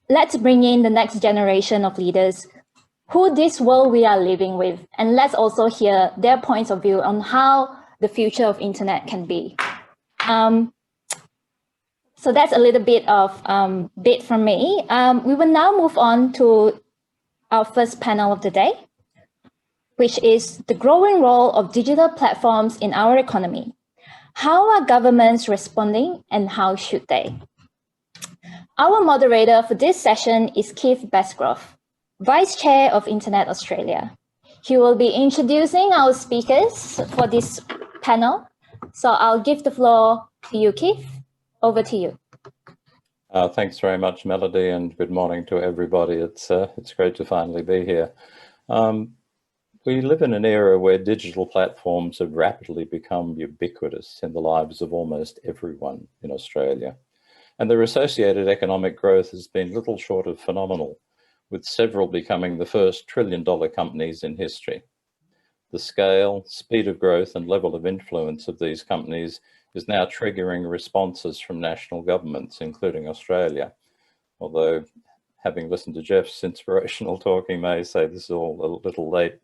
let's bring in the next generation of leaders who this world we are living with, and let's also hear their points of view on how the future of internet can be. So that's a little bit of bit from me. We will now move on to our first panel of the day, which is the growing role of digital platforms in our economy. How are governments responding and how should they? Our moderator for this session is Keith Basgrove, Vice Chair of Internet Australia. He will be introducing our speakers for this panel. So I'll give the floor to you, Keith. Over to you. Thanks very much, Melody, and good morning to everybody. It's great to finally be here. We live in an era where digital platforms have rapidly become ubiquitous in the lives of almost everyone in Australia. And their associated economic growth has been little short of phenomenal, with several becoming the first trillion-dollar companies in history. The scale, speed of growth and level of influence of these companies is now triggering responses from national governments, including Australia. Although, having listened to Jeff's inspirational talk, he may say this is all a little late.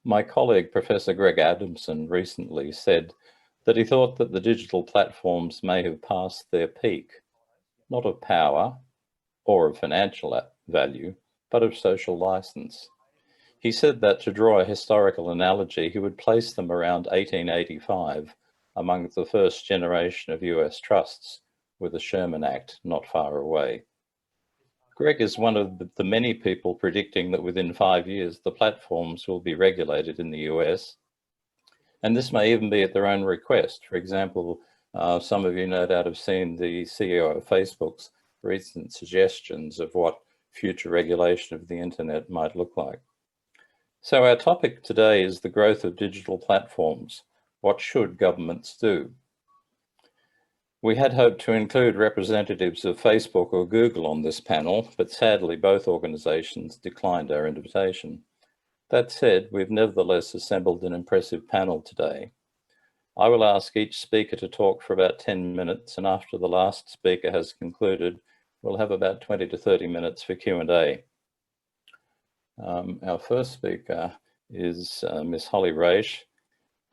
My colleague, Professor Greg Adamson, recently said that he thought that the digital platforms may have passed their peak, not of power or of financial value, but of social license. He said that to draw a historical analogy, he would place them around 1885 among the first generation of US trusts, with the Sherman Act not far away. Greg is one of the many people predicting that within 5 years, the platforms will be regulated in the US. And this may even be at their own request. For example, some of you no doubt have seen the CEO of Facebook's recent suggestions of what future regulation of the internet might look like. So our topic today is the growth of digital platforms. What should governments do? We had hoped to include representatives of Facebook or Google on this panel, but sadly both organizations declined our invitation. That said, we've nevertheless assembled an impressive panel today. I will ask each speaker to talk for about 10 minutes, and after the last speaker has concluded, we'll have about 20 to 30 minutes for Q&A. Our first speaker is Ms. Holly Raish.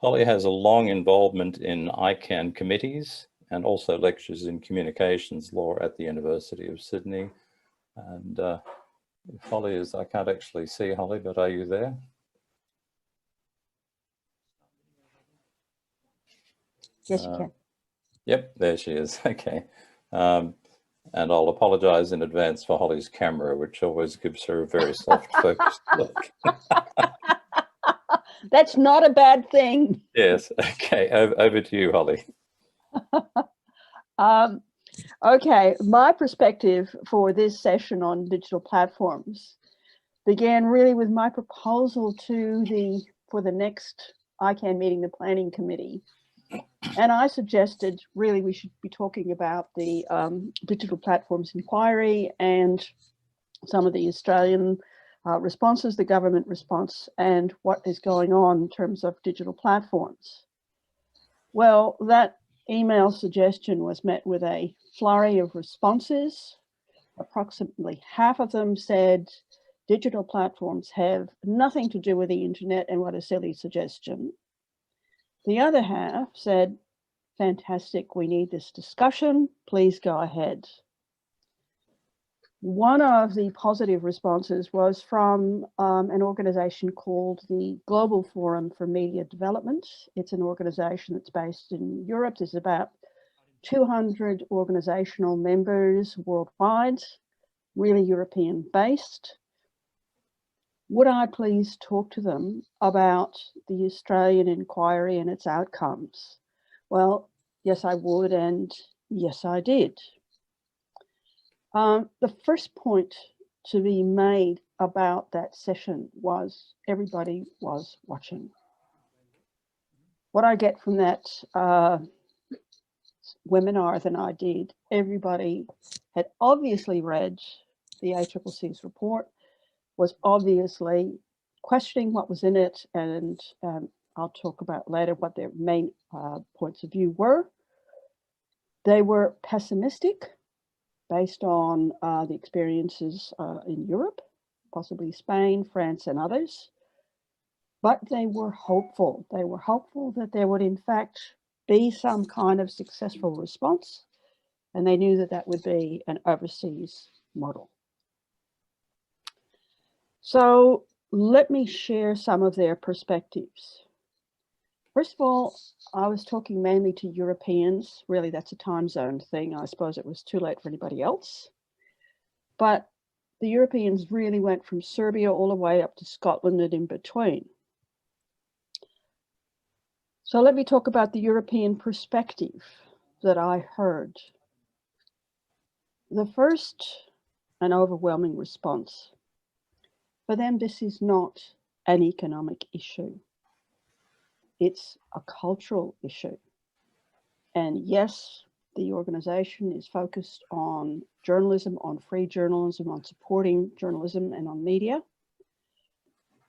Holly has a long involvement in ICANN committees and also lectures in communications law at the University of Sydney. And Holly is, I can't actually see Holly, but are you there? Yes, you can. Yep, there she is. Okay. And I'll apologize in advance for Holly's camera, which always gives her a very soft focused look. That's not a bad thing. Yes. Okay. Over to you, Holly. Okay, my perspective for this session on digital platforms began really with my proposal for the next ICANN meeting, the planning committee. And I suggested really we should be talking about the digital platforms inquiry and some of the Australian responses, the government response, and what is going on in terms of digital platforms. Well, that email suggestion was met with a flurry of responses. Approximately half of them said digital platforms have nothing to do with the internet and what a silly suggestion. The other half said, fantastic, we need this discussion, please go ahead. One of the positive responses was from an organization called the Global Forum for Media Development. It's an organization that's based in Europe. There's about 200 organizational members worldwide, really European based. Would I please talk to them about the Australian inquiry and its outcomes? Well, yes, I would, and yes, I did. The first point to be made about that session was everybody was watching. What I get from that webinar that I did, everybody had obviously read the ACCC's report, was obviously questioning what was in it, and I'll talk about later what their main points of view were. They were pessimistic, based on the experiences in Europe, possibly Spain, France, and others. But they were hopeful. They were hopeful that there would in fact be some kind of successful response, and they knew that that would be an overseas model. So let me share some of their perspectives. First of all, I was talking mainly to Europeans. Really, that's a time zone thing. I suppose it was too late for anybody else. But the Europeans really went from Serbia all the way up to Scotland and in between. So let me talk about the European perspective that I heard. The first and overwhelming response, for them, this is not an economic issue. It's a cultural issue. And yes, the organization is focused on journalism, on free journalism, on supporting journalism and on media.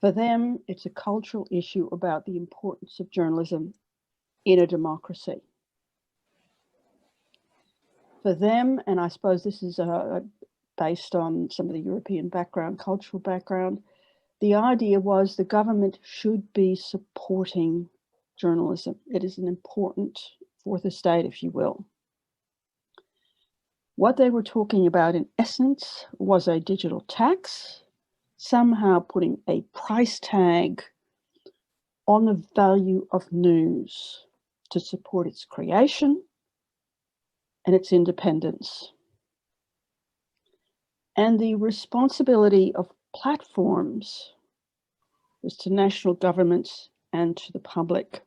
For them, it's a cultural issue about the importance of journalism in a democracy. For them, and I suppose this is based on some of the European background, cultural background, the idea was the government should be supporting journalism. It is an important fourth estate, if you will. What they were talking about in essence was a digital tax, somehow putting a price tag on the value of news to support its creation and its independence. And the responsibility of platforms is to national governments and to the public.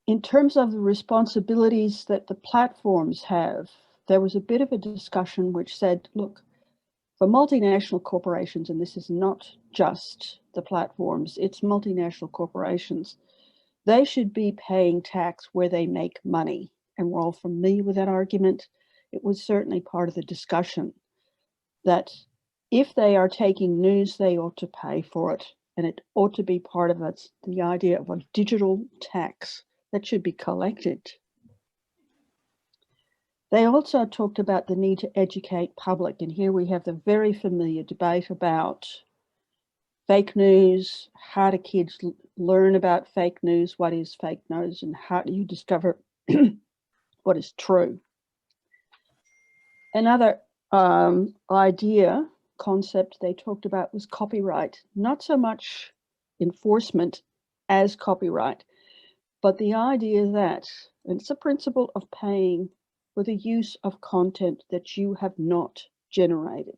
In terms of the responsibilities that the platforms have, there was a bit of a discussion which said, look, for multinational corporations, and this is not just the platforms, it's multinational corporations, they should be paying tax where they make money. And we're all familiar with that argument. It was certainly part of the discussion that if they are taking news, they ought to pay for it. And it ought to be part of it, the idea of a digital tax that should be collected. They also talked about the need to educate public. And here we have the very familiar debate about fake news, how do kids learn about fake news, what is fake news, and how do you discover what is true. Another concept they talked about was copyright, not so much enforcement as copyright, but the idea that, and it's a principle of paying for the use of content that you have not generated.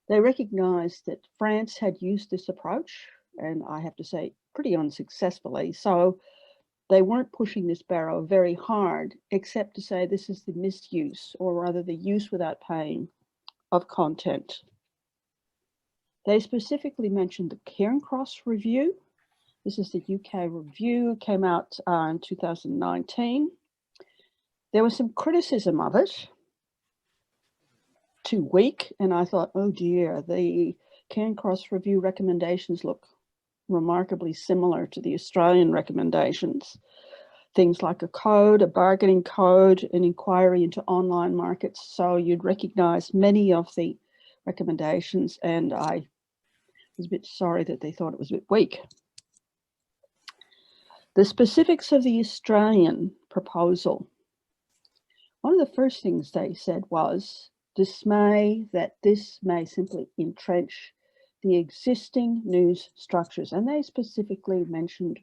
They recognized that France had used this approach, and I have to say pretty unsuccessfully, so they weren't pushing this barrow very hard, except to say this is the misuse, or rather the use without paying, of content. They specifically mentioned the Cairncross Review. This is the UK review, came out in 2019. There was some criticism of it, too weak, and I thought, oh dear, the Cairncross Review recommendations look remarkably similar to the Australian recommendations. Things like a code, a bargaining code, an inquiry into online markets. So you'd recognize many of the recommendations, and I was a bit sorry that they thought it was a bit weak. The specifics of the Australian proposal. One of the first things they said was dismay that this may simply entrench the existing news structures. And they specifically mentioned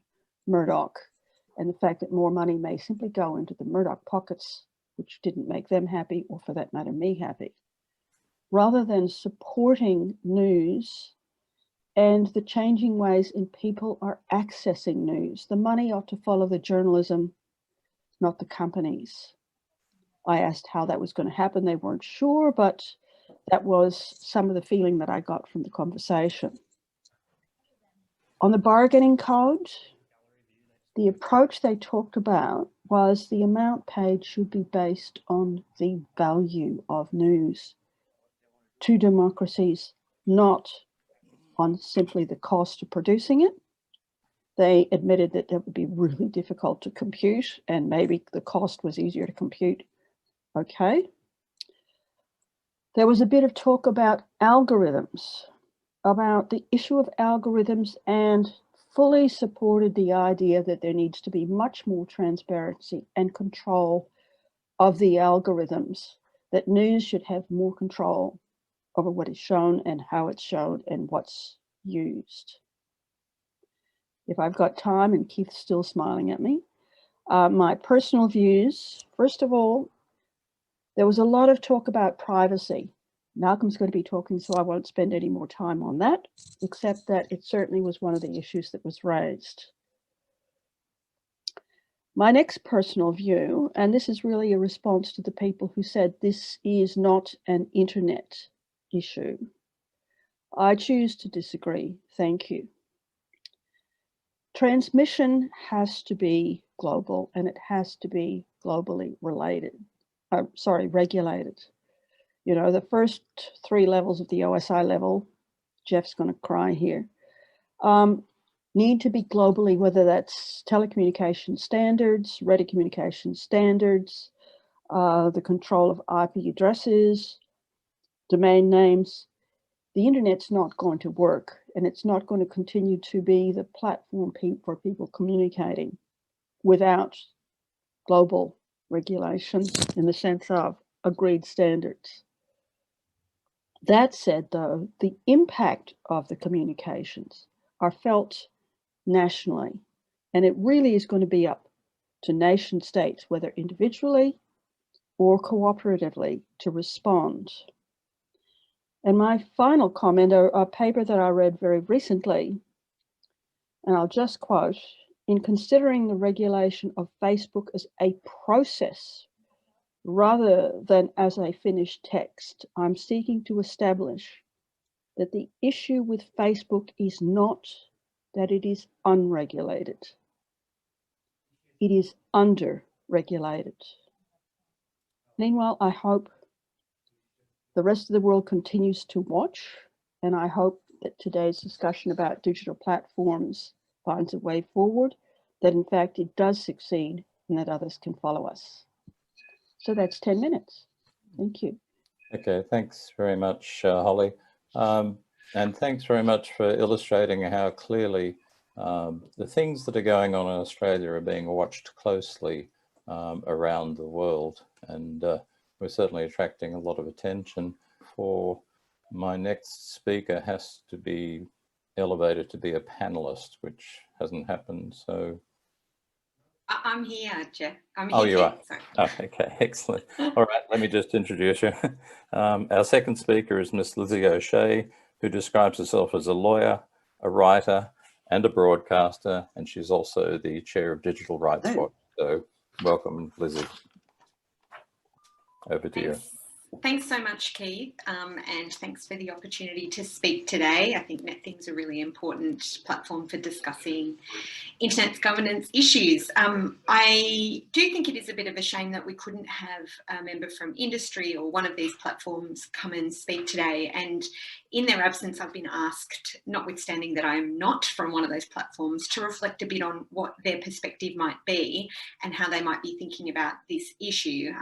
Murdoch and the fact that more money may simply go into the Murdoch pockets, which didn't make them happy, or for that matter, me happy, rather than supporting news and the changing ways in people are accessing news. The money ought to follow the journalism, not the companies. I asked how that was going to happen. They weren't sure, but that was some of the feeling that I got from the conversation. On the bargaining code, the approach they talked about was the amount paid should be based on the value of news to democracies, not on simply the cost of producing it. They admitted that that would be really difficult to compute, and maybe the cost was easier to compute Okay. There was a bit of talk about algorithms, about the issue of algorithms, and fully supported the idea that there needs to be much more transparency and control of the algorithms, that news should have more control over what is shown and how it's shown and what's used. If I've got time, and Keith's still smiling at me, my personal views, first of all, there was a lot of talk about privacy. Malcolm's going to be talking, so I won't spend any more time on that, except that it certainly was one of the issues that was raised. My next personal view, and this is really a response to the people who said this is not an internet issue. I choose to disagree. Thank you. Transmission has to be global, and it has to be globally regulated. You know, the first 3 levels of the OSI level, Jeff's going to cry here, need to be globally, whether that's telecommunication standards, radio communication standards, the control of IP addresses, domain names. The internet's not going to work, and it's not going to continue to be the platform for people communicating without global regulations in the sense of agreed standards. That said, though, the impact of the communications are felt nationally, and it really is going to be up to nation states, whether individually or cooperatively, to respond. And my final comment, a paper that I read very recently, and I'll just quote, in considering the regulation of Facebook as a process rather than as a finished text, I'm seeking to establish that the issue with Facebook is not that it is unregulated. It is under-regulated. Meanwhile, I hope the rest of the world continues to watch, and I hope that today's discussion about digital platforms finds a way forward, that in fact it does succeed, and that others can follow us. So that's 10 minutes. Thank you. Okay, thanks very much, Holly. And thanks very much for illustrating how clearly the things that are going on in Australia are being watched closely around the world. And we're certainly attracting a lot of attention. For my next speaker has to be elevated to be a panelist, which hasn't happened. So I'm here, Jeff. I'm oh, here. you are. Sorry. Oh, okay, excellent. All right, let me just introduce you. Our second speaker is Miss Lizzie O'Shea, who describes herself as a lawyer, a writer, and a broadcaster, and she's also the chair of Digital Rights Watch. So welcome, Lizzie. Over to you. Thanks so much, Keith, and thanks for the opportunity to speak today. I think NetThing's a really important platform for discussing internet governance issues. I do think it is a bit of a shame that we couldn't have a member from industry or one of these platforms come and speak today. And in their absence, I've been asked, notwithstanding that I'm not from one of those platforms, to reflect a bit on what their perspective might be and how they might be thinking about this issue.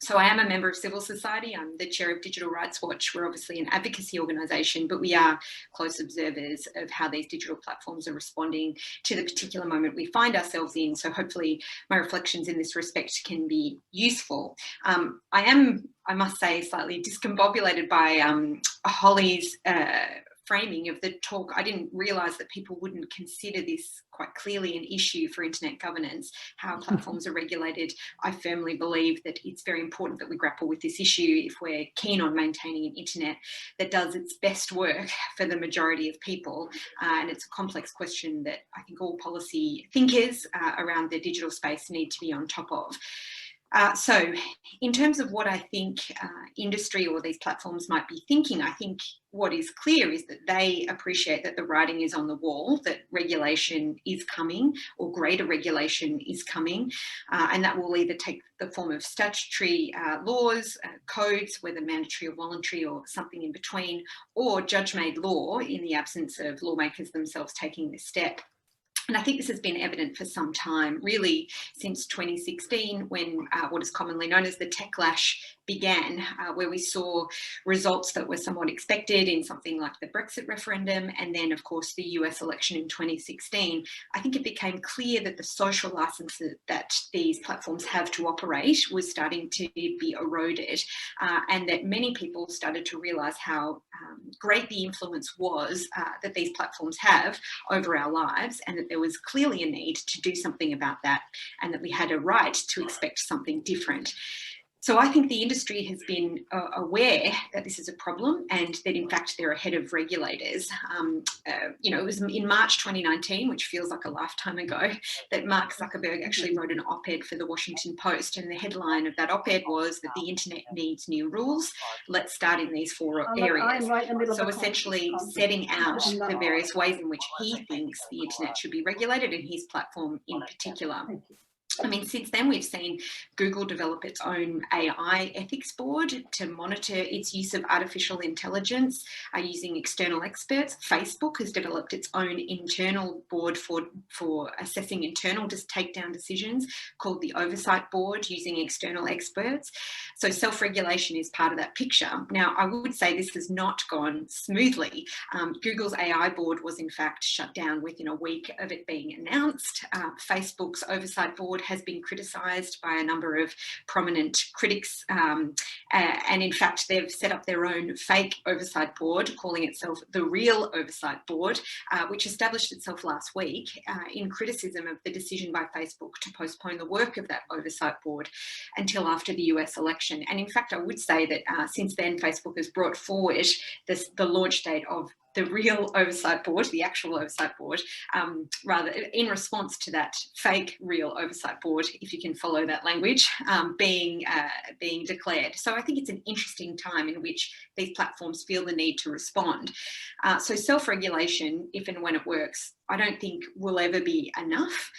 So I am a member of civil society. I'm the chair of Digital Rights Watch. We're obviously an advocacy organisation, but we are close observers of how these digital platforms are responding to the particular moment we find ourselves in. So hopefully my reflections in this respect can be useful. I am, I must say, slightly discombobulated by Holly's framing of the talk. I didn't realise that people wouldn't consider this quite clearly an issue for internet governance, how platforms are regulated. I firmly believe that it's very important that we grapple with this issue if we're keen on maintaining an internet that does its best work for the majority of people. And it's a complex question that I think all policy thinkers around the digital space need to be on top of. So in terms of what I think industry or these platforms might be thinking, I think what is clear is that they appreciate that the writing is on the wall, that regulation is coming or greater regulation is coming, and that will either take the form of statutory laws, codes, whether mandatory or voluntary or something in between, or judge-made law in the absence of lawmakers themselves taking this step. And I think this has been evident for some time, really since 2016, when what is commonly known as the techlash began, where we saw results that were somewhat expected in something like the Brexit referendum, and then, of course, the US election in 2016. I think it became clear that the social license that these platforms have to operate was starting to be eroded, and that many people started to realise how great the influence was that these platforms have over our lives, and that there was clearly a need to do something about that, and that we had a right to expect something different. So I think the industry has been aware that this is a problem, and that in fact they're ahead of regulators. It was in March 2019, which feels like a lifetime ago, that Mark Zuckerberg actually wrote an op-ed for the Washington Post, and the headline of that op-ed was that the internet needs new rules. Let's start in these 4 areas. So essentially setting out the various ways in which he thinks the internet should be regulated, and his platform in particular. I mean, since then, we've seen Google develop its own AI ethics board to monitor its use of artificial intelligence using external experts. Facebook has developed its own internal board for assessing internal takedown decisions called the Oversight Board, using external experts. So self-regulation is part of that picture. Now, I would say this has not gone smoothly. Google's AI board was in fact shut down within a week of it being announced. Facebook's Oversight Board has been criticised by a number of prominent critics, and in fact they've set up their own fake oversight board, calling itself the Real Oversight Board, which established itself last week in criticism of the decision by Facebook to postpone the work of that oversight board until after the US election. And in fact, I would say that since then Facebook has brought forward the launch date of the Real Oversight Board, the actual Oversight Board, rather in response to that fake Real Oversight Board, if you can follow that language, being declared. So I think it's an interesting time in which these platforms feel the need to respond. So self-regulation, if and when it works, I don't think will ever be enough.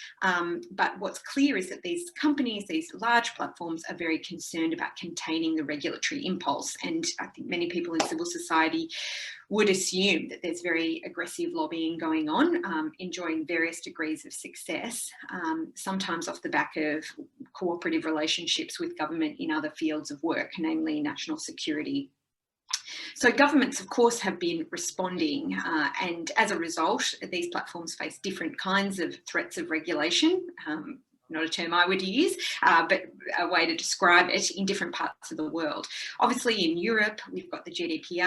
But what's clear is that these companies, these large platforms, are very concerned about containing the regulatory impulse. And I think many people in civil society would assume that there's very aggressive lobbying going on, enjoying various degrees of success, sometimes off the back of cooperative relationships with government in other fields of work, namely national security. So governments, of course, have been responding, and as a result, these platforms face different kinds of threats of regulation. Not a term I would use, but a way to describe it in different parts of the world. Obviously, in Europe, we've got the GDPR,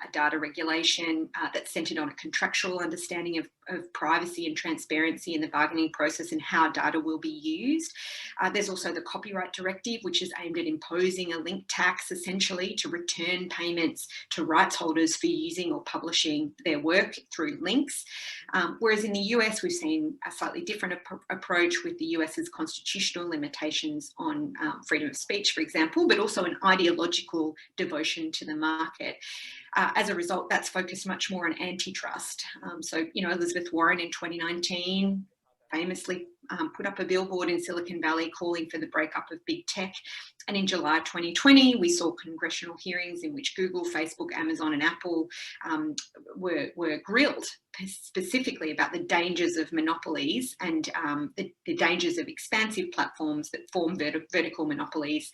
a data regulation that's centred on a contractual understanding of privacy and transparency in the bargaining process and how data will be used. There's also the Copyright Directive, which is aimed at imposing a link tax, essentially, to return payments to rights holders for using or publishing their work through links. Whereas in the US, we've seen a slightly different approach with the US's constitutional limitations on freedom of speech, for example, but also an ideological devotion to the market. As a result, that's focused much more on antitrust. So, Elizabeth Warren in 2019 famously put up a billboard in Silicon Valley calling for the breakup of big tech. And in July 2020, we saw congressional hearings in which Google, Facebook, Amazon and Apple were grilled specifically about the dangers of monopolies and the dangers of expansive platforms that form vertical monopolies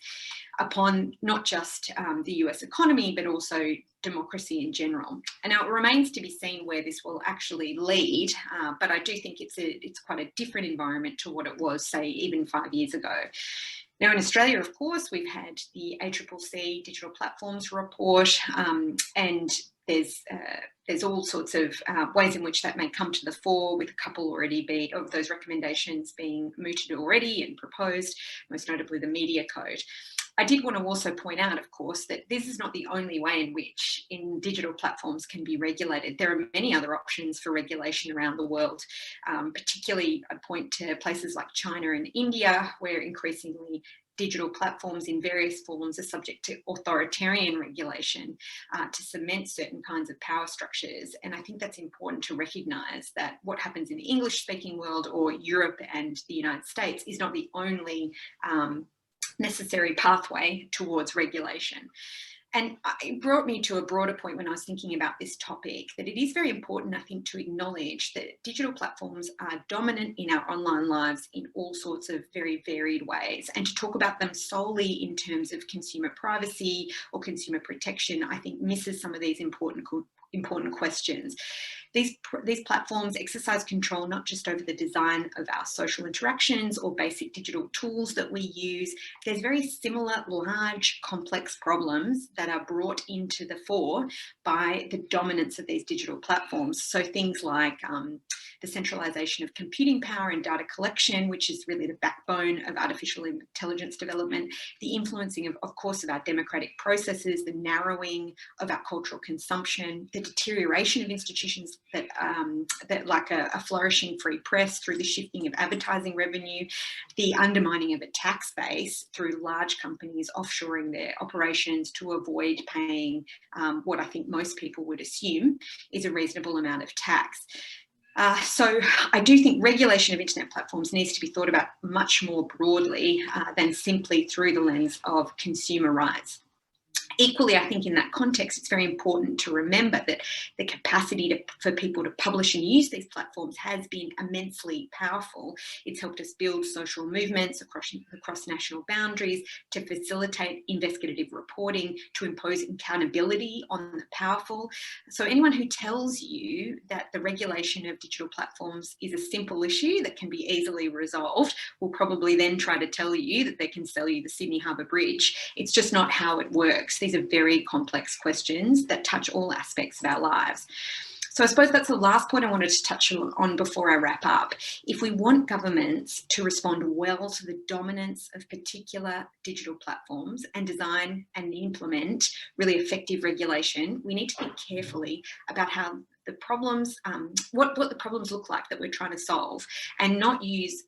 upon not just the US economy, but also democracy in general. And now it remains to be seen where this will actually lead, but I do think it's quite a different environment to what it was, say, even 5 years ago. Now, in Australia, of course, we've had the ACCC Digital Platforms Report, and there's all sorts of ways in which that may come to the fore, with a couple already of those recommendations being mooted already and proposed, most notably the Media Code. I did want to also point out, of course, that this is not the only way in which digital platforms can be regulated. There are many other options for regulation around the world, particularly I point to places like China and India, where increasingly digital platforms in various forms are subject to authoritarian regulation to cement certain kinds of power structures. And I think that's important to recognise that what happens in the English-speaking world or Europe and the United States is not the only necessary pathway towards regulation. And it brought me to a broader point when I was thinking about this topic, that it is very important, I think, to acknowledge that digital platforms are dominant in our online lives in all sorts of very varied ways. And to talk about them solely in terms of consumer privacy or consumer protection, I think misses some of these important questions. These platforms exercise control not just over the design of our social interactions or basic digital tools that we use. There's very similar, large, complex problems that are brought into the fore by the dominance of these digital platforms. So things like the centralization of computing power and data collection, which is really the backbone of artificial intelligence development, the influencing of course, of our democratic processes, the narrowing of our cultural consumption, the deterioration of institutions that like a flourishing free press through the shifting of advertising revenue, the undermining of a tax base through large companies offshoring their operations to avoid paying what I think most people would assume is a reasonable amount of tax. So I do think regulation of internet platforms needs to be thought about much more broadly than simply through the lens of consumer rights. Equally, I think in that context, it's very important to remember that the capacity for people to publish and use these platforms has been immensely powerful. It's helped us build social movements across national boundaries, to facilitate investigative reporting, to impose accountability on the powerful. So anyone who tells you that the regulation of digital platforms is a simple issue that can be easily resolved will probably then try to tell you that they can sell you the Sydney Harbour Bridge. It's just not how it works. These are very complex questions that touch all aspects of our lives. So I suppose that's the last point I wanted to touch on before I wrap up. If we want governments to respond well to the dominance of particular digital platforms and design and implement really effective regulation, we need to think carefully about how the problems, what the problems look like that we're trying to solve, and not use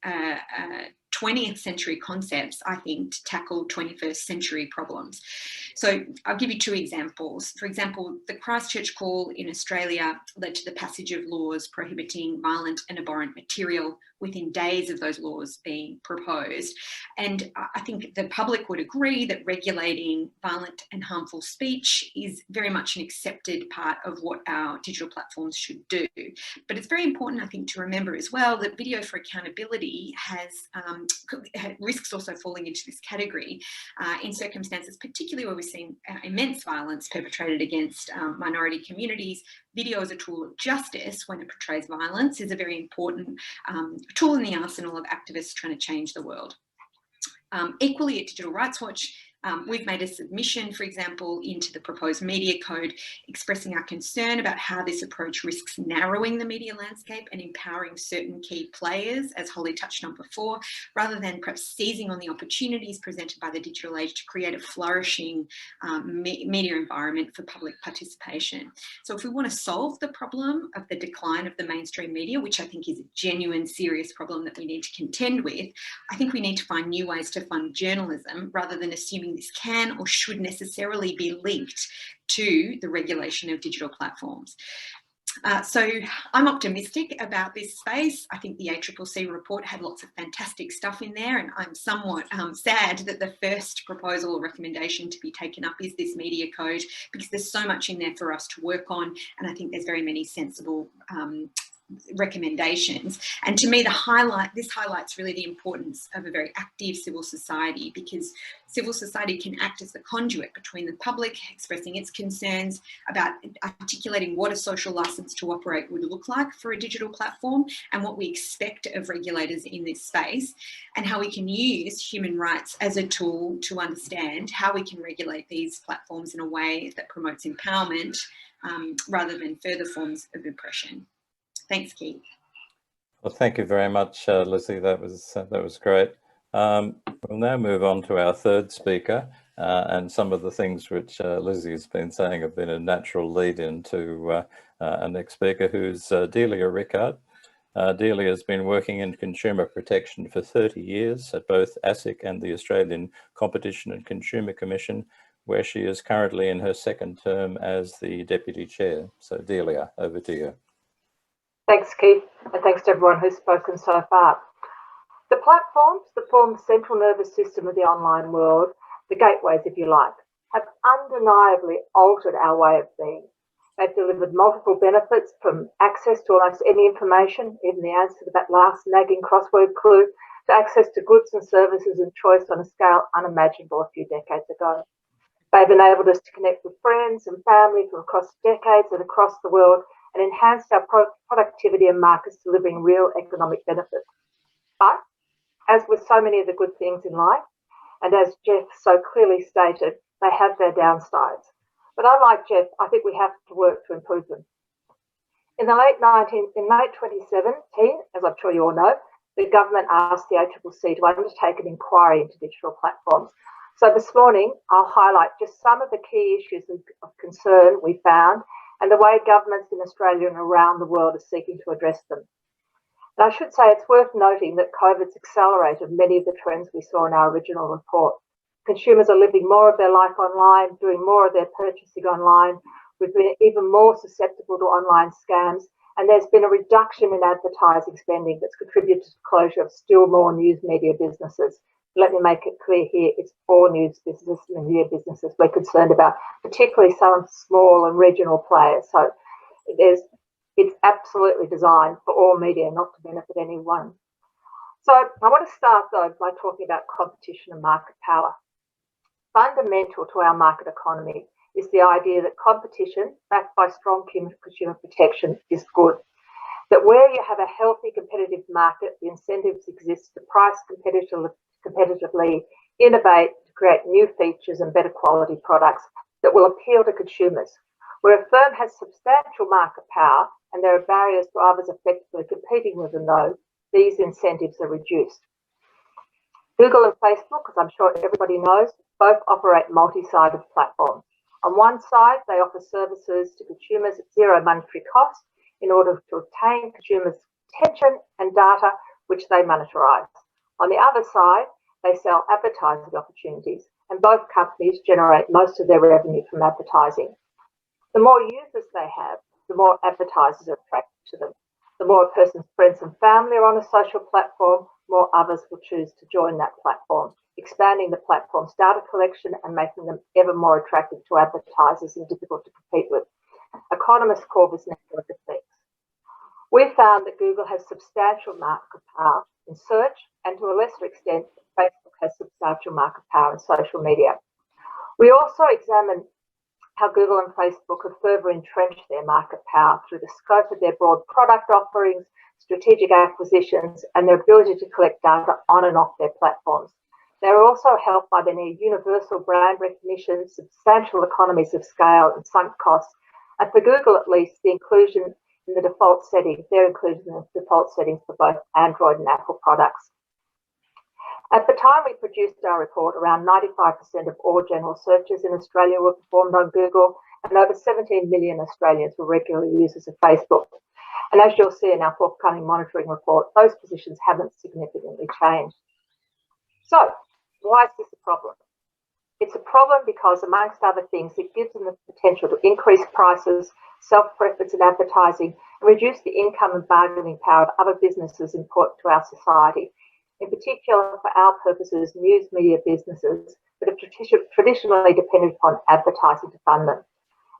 20th century concepts, I think, to tackle 21st century problems. So I'll give you two examples. For example, the Christchurch call in Australia led to the passage of laws prohibiting violent and abhorrent material within days of those laws being proposed. And I think the public would agree that regulating violent and harmful speech is very much an accepted part of what our digital platforms should do. But it's very important, I think, to remember as well that video for accountability has risks also falling into this category in circumstances, particularly where we've seen immense violence perpetrated against minority communities. Video as a tool of justice when it portrays violence is a very important tool in the arsenal of activists trying to change the world. Equally at Digital Rights Watch, we've made a submission, for example, into the proposed media code, expressing our concern about how this approach risks narrowing the media landscape and empowering certain key players, as Holly touched on before, rather than perhaps seizing on the opportunities presented by the digital age to create a flourishing media environment for public participation. So if we want to solve the problem of the decline of the mainstream media, which I think is a genuine, serious problem that we need to contend with, I think we need to find new ways to fund journalism rather than assuming this can or should necessarily be linked to the regulation of digital platforms. So I'm optimistic about this space. I think the ACCC report had lots of fantastic stuff in there, and I'm somewhat sad that the first proposal or recommendation to be taken up is this media code, because there's so much in there for us to work on, and I think there's very many sensible recommendations. And to me, this highlights really the importance of a very active civil society, because civil society can act as the conduit between the public expressing its concerns about articulating what a social license to operate would look like for a digital platform and what we expect of regulators in this space, and how we can use human rights as a tool to understand how we can regulate these platforms in a way that promotes empowerment rather than further forms of oppression. Thanks, Keith. Well, thank you very much, Lizzie. That was great. We'll now move on to our third speaker, and some of the things which Lizzie has been saying have been a natural lead into our next speaker, who's Delia Rickard. Delia has been working in consumer protection for 30 years at both ASIC and the Australian Competition and Consumer Commission, where she is currently in her second term as the Deputy Chair. So Delia, over to you. Thanks, Keith, and thanks to everyone who's spoken so far. The platforms that form the central nervous system of the online world, the gateways, if you like, have undeniably altered our way of being. They've delivered multiple benefits, from access to almost any information, even the answer to that last nagging crossword clue, to access to goods and services and choice on a scale unimaginable a few decades ago. They've enabled us to connect with friends and family from across decades and across the world, and enhanced our productivity and markets, delivering real economic benefits. But, as with so many of the good things in life, and as Jeff so clearly stated, they have their downsides. But unlike Jeff, I think we have to work to improve them. In late 2017, as I'm sure you all know, the government asked the ACCC to undertake an inquiry into digital platforms. So this morning, I'll highlight just some of the key issues of concern we found and the way governments in Australia and around the world are seeking to address them. And I should say it's worth noting that COVID's accelerated many of the trends we saw in our original report. Consumers are living more of their life online, doing more of their purchasing online. We've been even more susceptible to online scams, and there's been a reduction in advertising spending that's contributed to the closure of still more news media businesses. Let me make it clear here, it's all news businesses and media businesses we're concerned about, particularly some small and regional players. So it's absolutely designed for all media, not to benefit anyone. So I want to start, though, by talking about competition and market power. Fundamental to our market economy is the idea that competition, backed by strong consumer protection, is good. That where you have a healthy competitive market, the incentives exist to price competitively, innovate, to create new features and better quality products that will appeal to consumers. Where a firm has substantial market power and there are barriers to others effectively competing with them, though, these incentives are reduced. Google and Facebook, as I'm sure everybody knows, both operate multi-sided platforms. On one side, they offer services to consumers at zero monetary cost in order to obtain consumers' attention and data, which they monetize. On the other side, they sell advertising opportunities, and both companies generate most of their revenue from advertising. The more users they have, the more advertisers are attracted to them. The more a person's friends and family are on a social platform, more others will choose to join that platform, expanding the platform's data collection and making them ever more attractive to advertisers and difficult to compete with. Economists call this network effects. We found that Google has substantial market power in search, and to a lesser extent, Facebook has substantial market power in social media. We also examined how Google and Facebook have further entrenched their market power through the scope of their broad product offerings, strategic acquisitions, and their ability to collect data on and off their platforms. They are also helped by their near universal brand recognition, substantial economies of scale and sunk costs, and for Google at least, the inclusion in the default settings, their inclusion in the default settings for both Android and Apple products. At the time we produced our report, around 95% of all general searches in Australia were performed on Google, and over 17 million Australians were regular users of Facebook. And as you'll see in our forthcoming monitoring report, those positions haven't significantly changed. So, why is this a problem? It's a problem because, amongst other things, it gives them the potential to increase prices, self-preference in advertising, and reduce the income and bargaining power of other businesses important to our society. In particular, for our purposes, news media businesses that have traditionally depended upon advertising to fund them.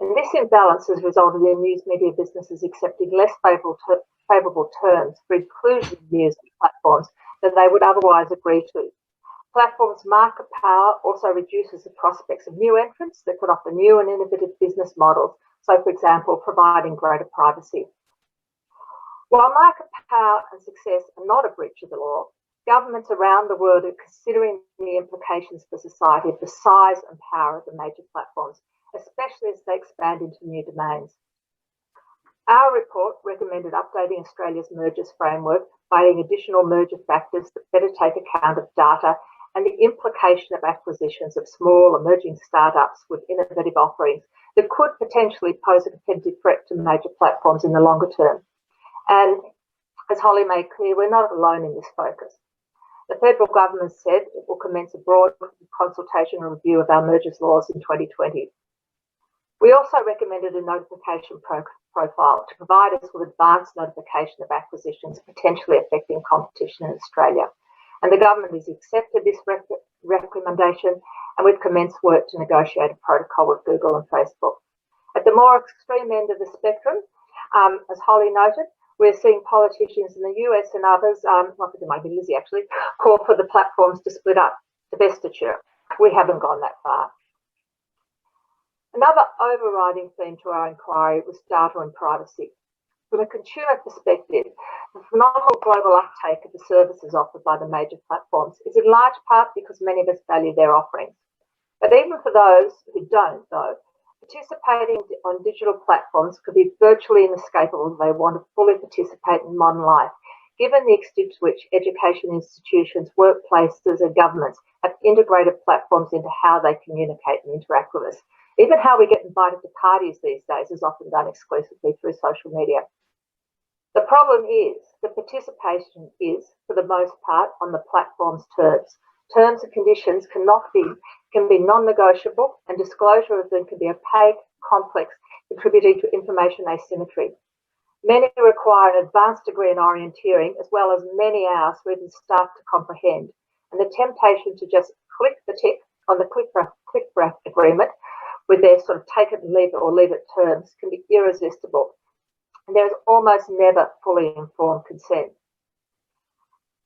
And this imbalance has resulted in news media businesses accepting less favourable terms for inclusion of news platforms than they would otherwise agree to. Platforms' market power also reduces the prospects of new entrants that could offer new and innovative business models, so for example, providing greater privacy. While market power and success are not a breach of the law, governments around the world are considering the implications for society of the size and power of the major platforms, especially as they expand into new domains. Our report recommended updating Australia's mergers framework by adding additional merger factors that better take account of data and the implication of acquisitions of small emerging startups with innovative offerings that could potentially pose a competitive threat to major platforms in the longer term. And as Holly made clear, we're not alone in this focus. The federal government said it will commence a broad consultation and review of our mergers laws in 2020. We also recommended a notification profile to provide us with advanced notification of acquisitions potentially affecting competition in Australia. And the government has accepted this recommendation, and we've commenced work to negotiate a protocol with Google and Facebook. At the more extreme end of the spectrum, as Holly noted, we're seeing politicians in the US and others, I think it might be Lizzie actually, call for the platforms to split up, divestiture. We haven't gone that far. Another overriding theme to our inquiry was data and privacy. From a consumer perspective, the phenomenal global uptake of the services offered by the major platforms is in large part because many of us value their offerings. But even for those who don't, though, participating on digital platforms could be virtually inescapable if they want to fully participate in modern life, given the extent to which education institutions, workplaces and governments have integrated platforms into how they communicate and interact with us. Even how we get invited to parties these days is often done exclusively through social media. The problem is that participation is, for the most part, on the platform's terms. Terms and conditions can be non-negotiable, and disclosure of them can be opaque, complex, contributing to information asymmetry. Many require an advanced degree in orienteering, as well as many hours to even start to comprehend. And the temptation to just click the tick on the click-wrap agreement with their sort of take it and leave it or leave it terms can be irresistible. And there is almost never fully informed consent.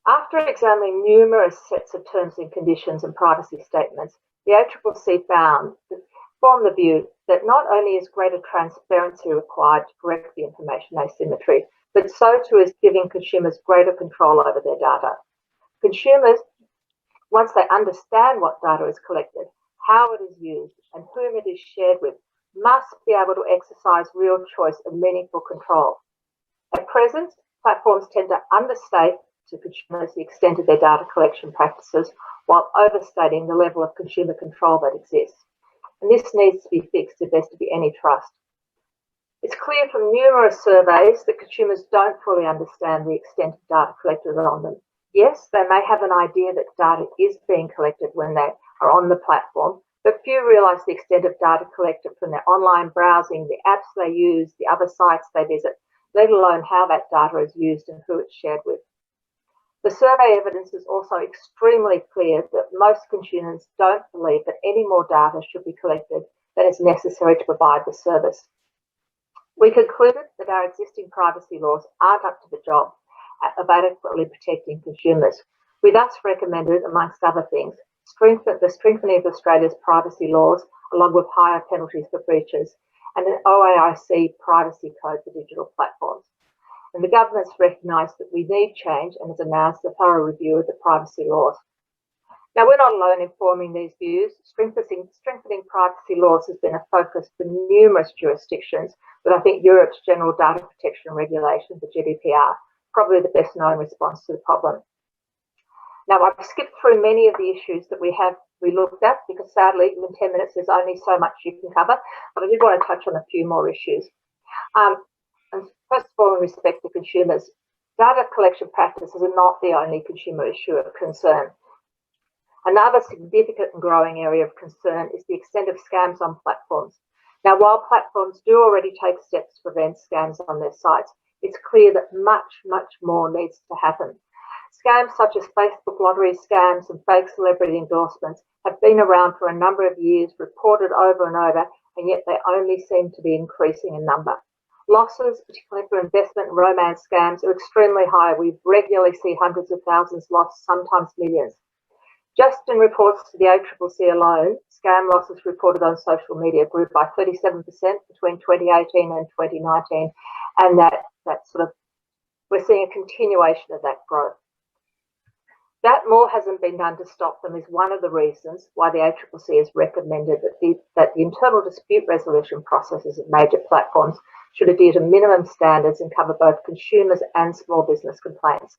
After examining numerous sets of terms and conditions and privacy statements, the ACCC formed the view that not only is greater transparency required to correct the information asymmetry, but so too is giving consumers greater control over their data. Consumers, once they understand what data is collected, how it is used, and whom it is shared with, must be able to exercise real choice and meaningful control. At present, platforms tend to understate to consumers the extent of their data collection practices while overstating the level of consumer control that exists. And this needs to be fixed if there's to be any trust. It's clear from numerous surveys that consumers don't fully understand the extent of data collected on them. Yes, they may have an idea that data is being collected when they are on the platform, but few realise the extent of data collected from their online browsing, the apps they use, the other sites they visit, let alone how that data is used and who it's shared with. The survey evidence is also extremely clear that most consumers don't believe that any more data should be collected than is necessary to provide the service. We concluded that our existing privacy laws aren't up to the job of adequately protecting consumers. We thus recommended, amongst other things, the strengthening of Australia's privacy laws, along with higher penalties for breaches, and an OAIC privacy code for digital platforms. And the government's recognised that we need change and has announced a thorough review of the privacy laws. Now, we're not alone in forming these views. Strengthening privacy laws has been a focus for numerous jurisdictions, with I think Europe's General Data Protection Regulation, the GDPR, probably the best known response to the problem. Now, I've skipped through many of the issues that we looked at because sadly in 10 minutes there's only so much you can cover, but I did want to touch on a few more issues. And first of all, in respect to consumers, data collection practices are not the only consumer issue of concern. Another significant and growing area of concern is the extent of scams on platforms. Now, while platforms do already take steps to prevent scams on their sites, it's clear that much, much more needs to happen. Scams such as Facebook lottery scams and fake celebrity endorsements have been around for a number of years, reported over and over, and yet they only seem to be increasing in number. Losses, particularly for investment and romance scams, are extremely high. We regularly see hundreds of thousands lost, sometimes millions. Just in reports to the ACCC alone, scam losses reported on social media grew by 37% between 2018 and 2019, and we're seeing a continuation of that growth. That more hasn't been done to stop them is one of the reasons why the ACCC has recommended that the internal dispute resolution processes of major platforms should adhere to minimum standards and cover both consumers and small business complaints.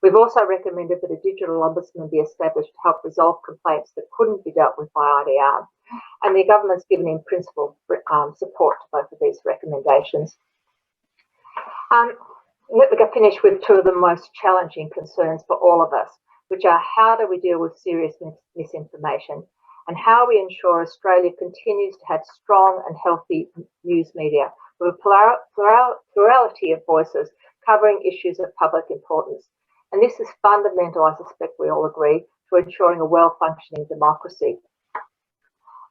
We've also recommended that a digital ombudsman be established to help resolve complaints that couldn't be dealt with by IDR, and the government's given in principle support to both of these recommendations. Let me finish with two of the most challenging concerns for all of us, which are how do we deal with serious misinformation and how we ensure Australia continues to have strong and healthy news media with a plurality of voices covering issues of public importance. And this is fundamental, I suspect we all agree, to ensuring a well-functioning democracy.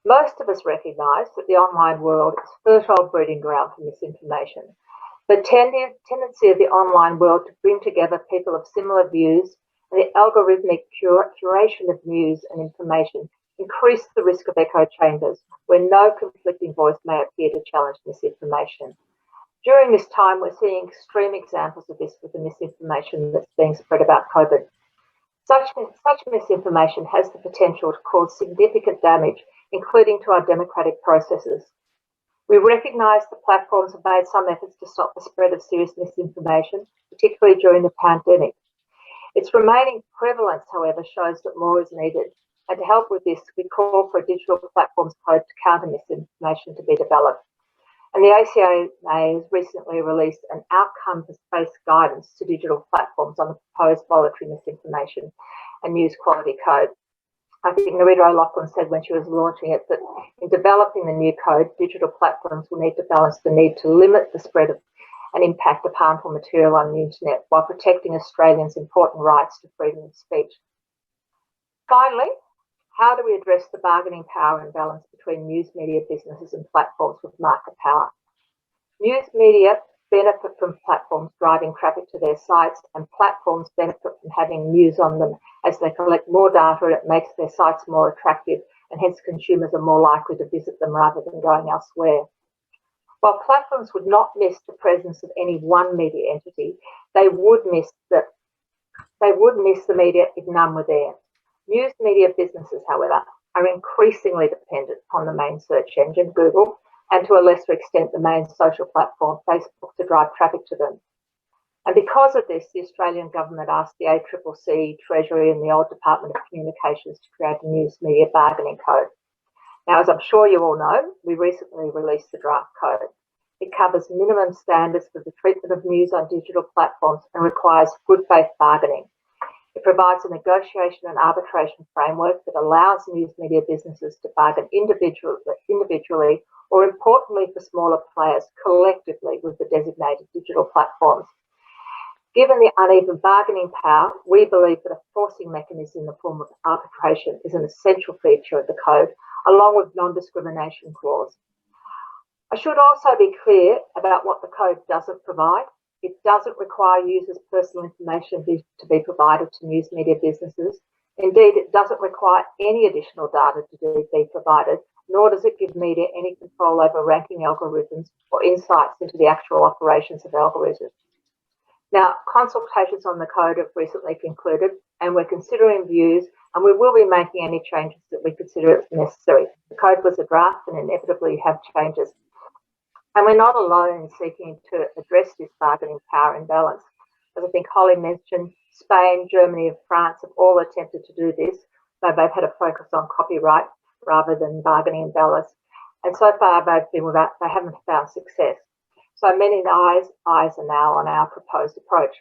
Most of us recognise that the online world is fertile breeding ground for misinformation. The tendency of the online world to bring together people of similar views and the algorithmic curation of news and information increase the risk of echo chambers where no conflicting voice may appear to challenge misinformation. During this time, we're seeing extreme examples of this with the misinformation that's being spread about COVID. Such misinformation has the potential to cause significant damage, including to our democratic processes. We recognise the platforms have made some efforts to stop the spread of serious misinformation, particularly during the pandemic. Its remaining prevalence, however, shows that more is needed. And to help with this, we call for a digital platforms code to counter misinformation to be developed. And the ACCC has recently released an outcomes-based guidance to digital platforms on the proposed voluntary misinformation and news quality code. I think Nerida O'Loughlin said when she was launching it that in developing the new code, digital platforms will need to balance the need to limit the spread of and impact of harmful material on the internet while protecting Australians' important rights to freedom of speech. Finally, how do we address the bargaining power imbalance between news media businesses and platforms with market power? News media benefit from platforms driving traffic to their sites, and platforms benefit from having news on them as they collect more data and it makes their sites more attractive, and hence consumers are more likely to visit them rather than going elsewhere. While platforms would not miss the presence of any one media entity, they would miss the media if none were there. News media businesses, however, are increasingly dependent upon the main search engine, Google, and to a lesser extent the main social platform, Facebook, to drive traffic to them. And because of this, the Australian government asked the ACCC, Treasury and the old Department of Communications to create a news media bargaining code. Now, as I'm sure you all know, we recently released the draft code. It covers minimum standards for the treatment of news on digital platforms and requires good faith bargaining. It provides a negotiation and arbitration framework that allows news media businesses to bargain individually or, importantly for smaller players, collectively with the designated digital platforms. Given the uneven bargaining power, we believe that a forcing mechanism in the form of arbitration is an essential feature of the code, along with non-discrimination clause. I should also be clear about what the code doesn't provide. It doesn't require users' personal information to be provided to news media businesses. Indeed, it doesn't require any additional data to be provided, nor does it give media any control over ranking algorithms or insights into the actual operations of algorithms. Now, consultations on the code have recently concluded, and we're considering views, and we will be making any changes that we consider necessary. The code was a draft and inevitably have changes. And we're not alone in seeking to address this bargaining power imbalance. As I think Holly mentioned, Spain, Germany and France have all attempted to do this, though they've had a focus on copyright rather than bargaining imbalance. And so far they haven't found success. So many eyes are now on our proposed approach.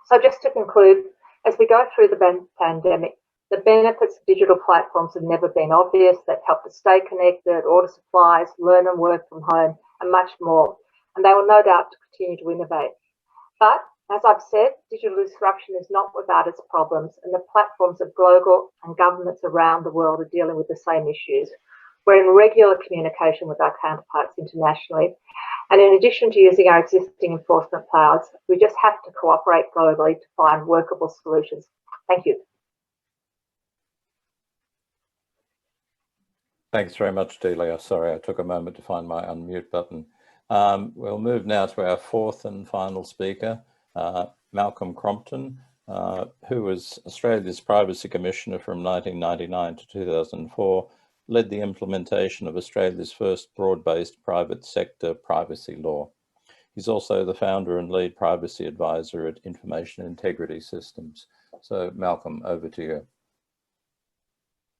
So just to conclude, as we go through the pandemic, the benefits of digital platforms have never been obvious. They've helped us stay connected, order supplies, learn and work from home, and much more. And they will no doubt continue to innovate. But as I've said, digital disruption is not without its problems, and the platforms are global and governments around the world are dealing with the same issues. We're in regular communication with our counterparts internationally. And in addition to using our existing enforcement powers, we just have to cooperate globally to find workable solutions. Thank you. Thanks very much, Delia. Sorry, I took a moment to find my unmute button. We'll move now to our fourth and final speaker, Malcolm Crompton, who was Australia's Privacy Commissioner from 1999 to 2004, led the implementation of Australia's first broad-based private sector privacy law. He's also the founder and lead privacy advisor at Information Integrity Systems. So Malcolm, over to you.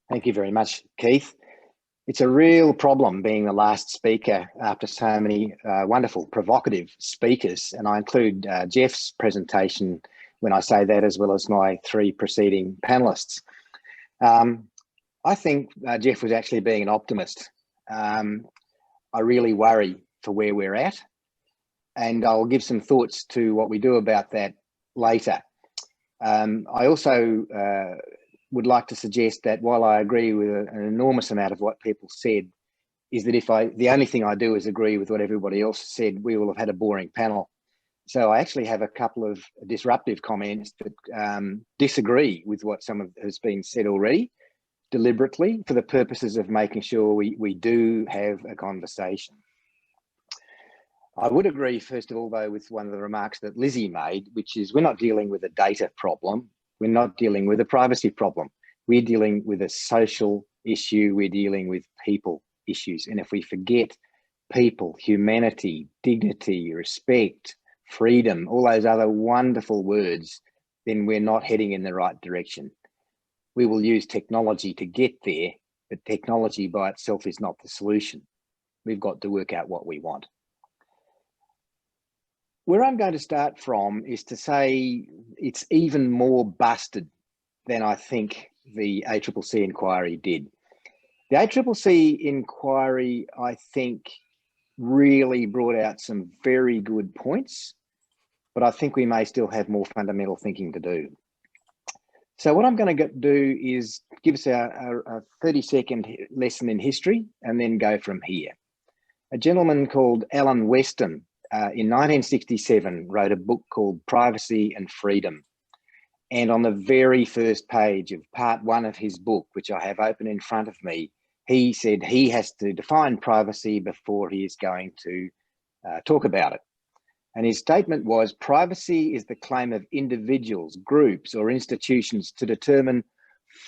Thank you very much, Keith. It's a real problem being the last speaker after so many wonderful, provocative speakers. And I include Jeff's presentation when I say that, as well as my three preceding panelists. I think Jeff was actually being an optimist. I really worry for where we're at, and I'll give some thoughts to what we do about that later. I also would like to suggest that while I agree with an enormous amount of what people said, is that if the only thing I do is agree with what everybody else said, we will have had a boring panel. So I actually have a couple of disruptive comments that disagree with what has been said already, deliberately, for the purposes of making sure we do have a conversation. I would agree, first of all, though, with one of the remarks that Lizzie made, which is we're not dealing with a data problem. We're not dealing with a privacy problem. We're dealing with a social issue. We're dealing with people issues. And if we forget people, humanity, dignity, respect, freedom, all those other wonderful words, then we're not heading in the right direction. We will use technology to get there, but technology by itself is not the solution. We've got to work out what we want. Where I'm going to start from is to say it's even more busted than I think the ACCC inquiry did. The ACCC inquiry, I think, really brought out some very good points, but I think we may still have more fundamental thinking to do. So what I'm going to do is give us a 30-second lesson in history and then go from here. A gentleman called Alan Weston in 1967 wrote a book called Privacy and Freedom. And on the very first page of part 1 of his book, which I have open in front of me, he said he has to define privacy before he is going to talk about it. And his statement was, privacy is the claim of individuals, groups, or institutions to determine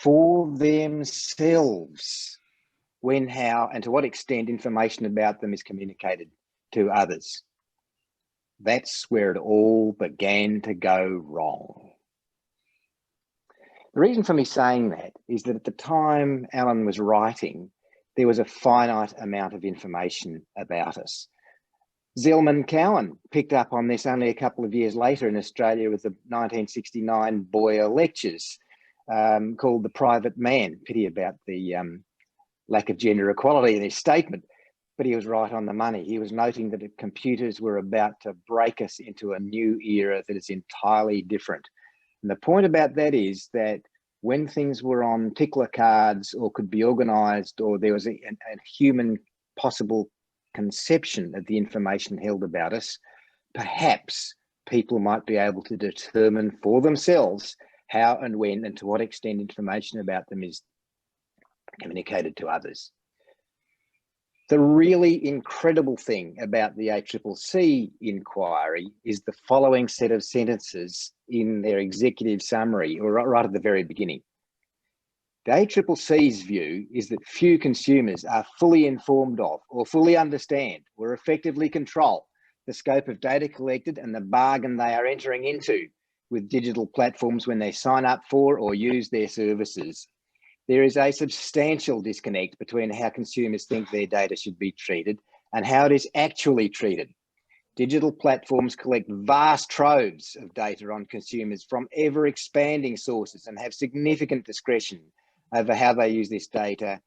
for themselves when, how, and to what extent information about them is communicated to others. That's where it all began to go wrong. The reason for me saying that is that at the time Alan was writing, there was a finite amount of information about us. Zelman Cowen picked up on this only a couple of years later in Australia with the 1969 Boyer Lectures called The Private Man. Pity about the lack of gender equality in his statement, but he was right on the money. He was noting that the computers were about to break us into a new era that is entirely different. And the point about that is that when things were on tickler cards or could be organised, or there was a human possible conception of the information held about us, perhaps people might be able to determine for themselves how and when and to what extent information about them is communicated to others. The really incredible thing about the ACCC inquiry is the following set of sentences in their executive summary, or right at the very beginning. The ACCC's view is that few consumers are fully informed of, or fully understand, or effectively control the scope of data collected and the bargain they are entering into with digital platforms when they sign up for or use their services. There is a substantial disconnect between how consumers think their data should be treated and how it is actually treated. Digital platforms collect vast troves of data on consumers from ever-expanding sources and have significant discretion over how they use this data,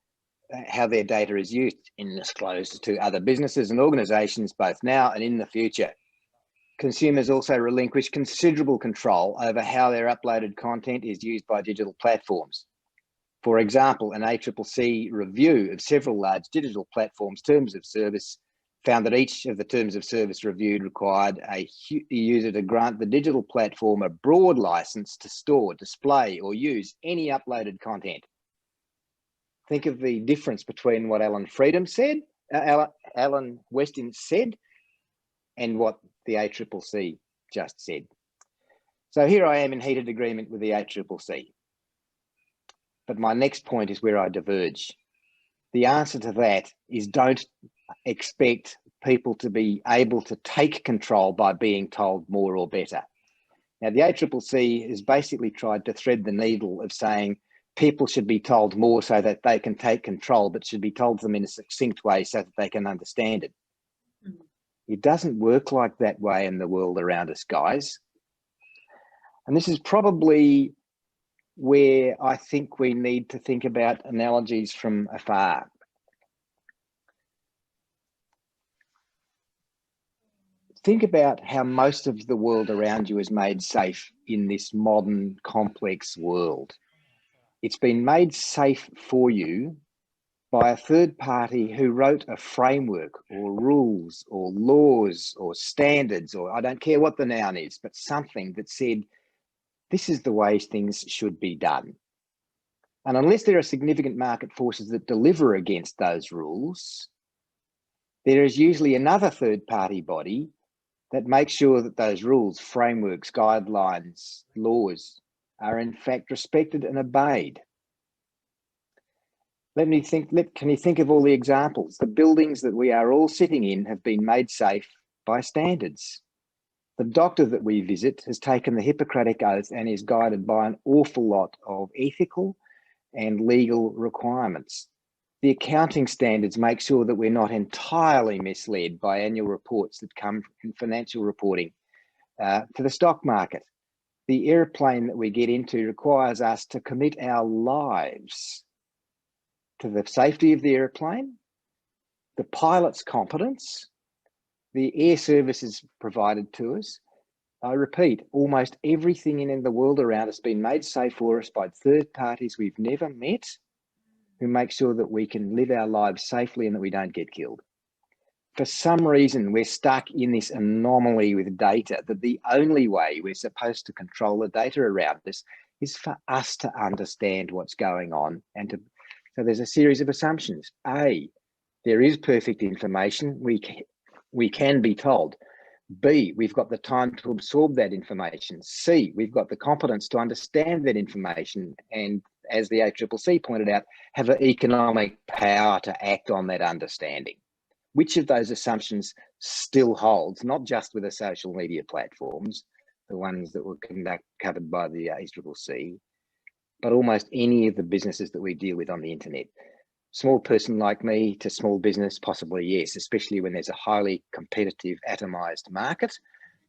how their data is used and disclosed to other businesses and organisations both now and in the future. Consumers also relinquish considerable control over how their uploaded content is used by digital platforms. For example, an ACCC review of several large digital platforms' terms of service found that each of the terms of service reviewed required a user to grant the digital platform a broad license to store, display, or use any uploaded content. Think of the difference between what Alan Weston said and what the ACCC just said. So here I am in heated agreement with the ACCC. But my next point is where I diverge. The answer to that is don't expect people to be able to take control by being told more or better. Now, the ACCC has basically tried to thread the needle of saying people should be told more so that they can take control, but should be told them in a succinct way so that they can understand it. It doesn't work like that way in the world around us, guys. And this is probably where I think we need to think about analogies from afar. Think about how most of the world around you is made safe in this modern, complex world. It's been made safe for you by a third party who wrote a framework or rules or laws or standards, or I don't care what the noun is, but something that said, this is the way things should be done. And unless there are significant market forces that deliver against those rules, there is usually another third party body that makes sure that those rules, frameworks, guidelines, laws are in fact respected and obeyed. Can you think of all the examples? The buildings that we are all sitting in have been made safe by standards. The doctor that we visit has taken the Hippocratic Oath and is guided by an awful lot of ethical and legal requirements. The accounting standards make sure that we're not entirely misled by annual reports that come in financial reporting to the stock market. The airplane that we get into requires us to commit our lives to the safety of the airplane, the pilot's competence, the air services provided to us. I repeat, almost everything in the world around us has been made safe for us by third parties we've never met, who make sure that we can live our lives safely and that we don't get killed. For some reason, we're stuck in this anomaly with data, that the only way we're supposed to control the data around us is for us to understand what's going on. So there's a series of assumptions. A, there is perfect information. We can be told. B, we've got the time to absorb that information. C, we've got the competence to understand that information. And as the ACCC pointed out, have an economic power to act on that understanding. Which of those assumptions still holds, not just with the social media platforms, the ones that were covered by the ACCC, but almost any of the businesses that we deal with on the internet? Small person like me to small business, possibly yes, especially when there's a highly competitive, atomized market.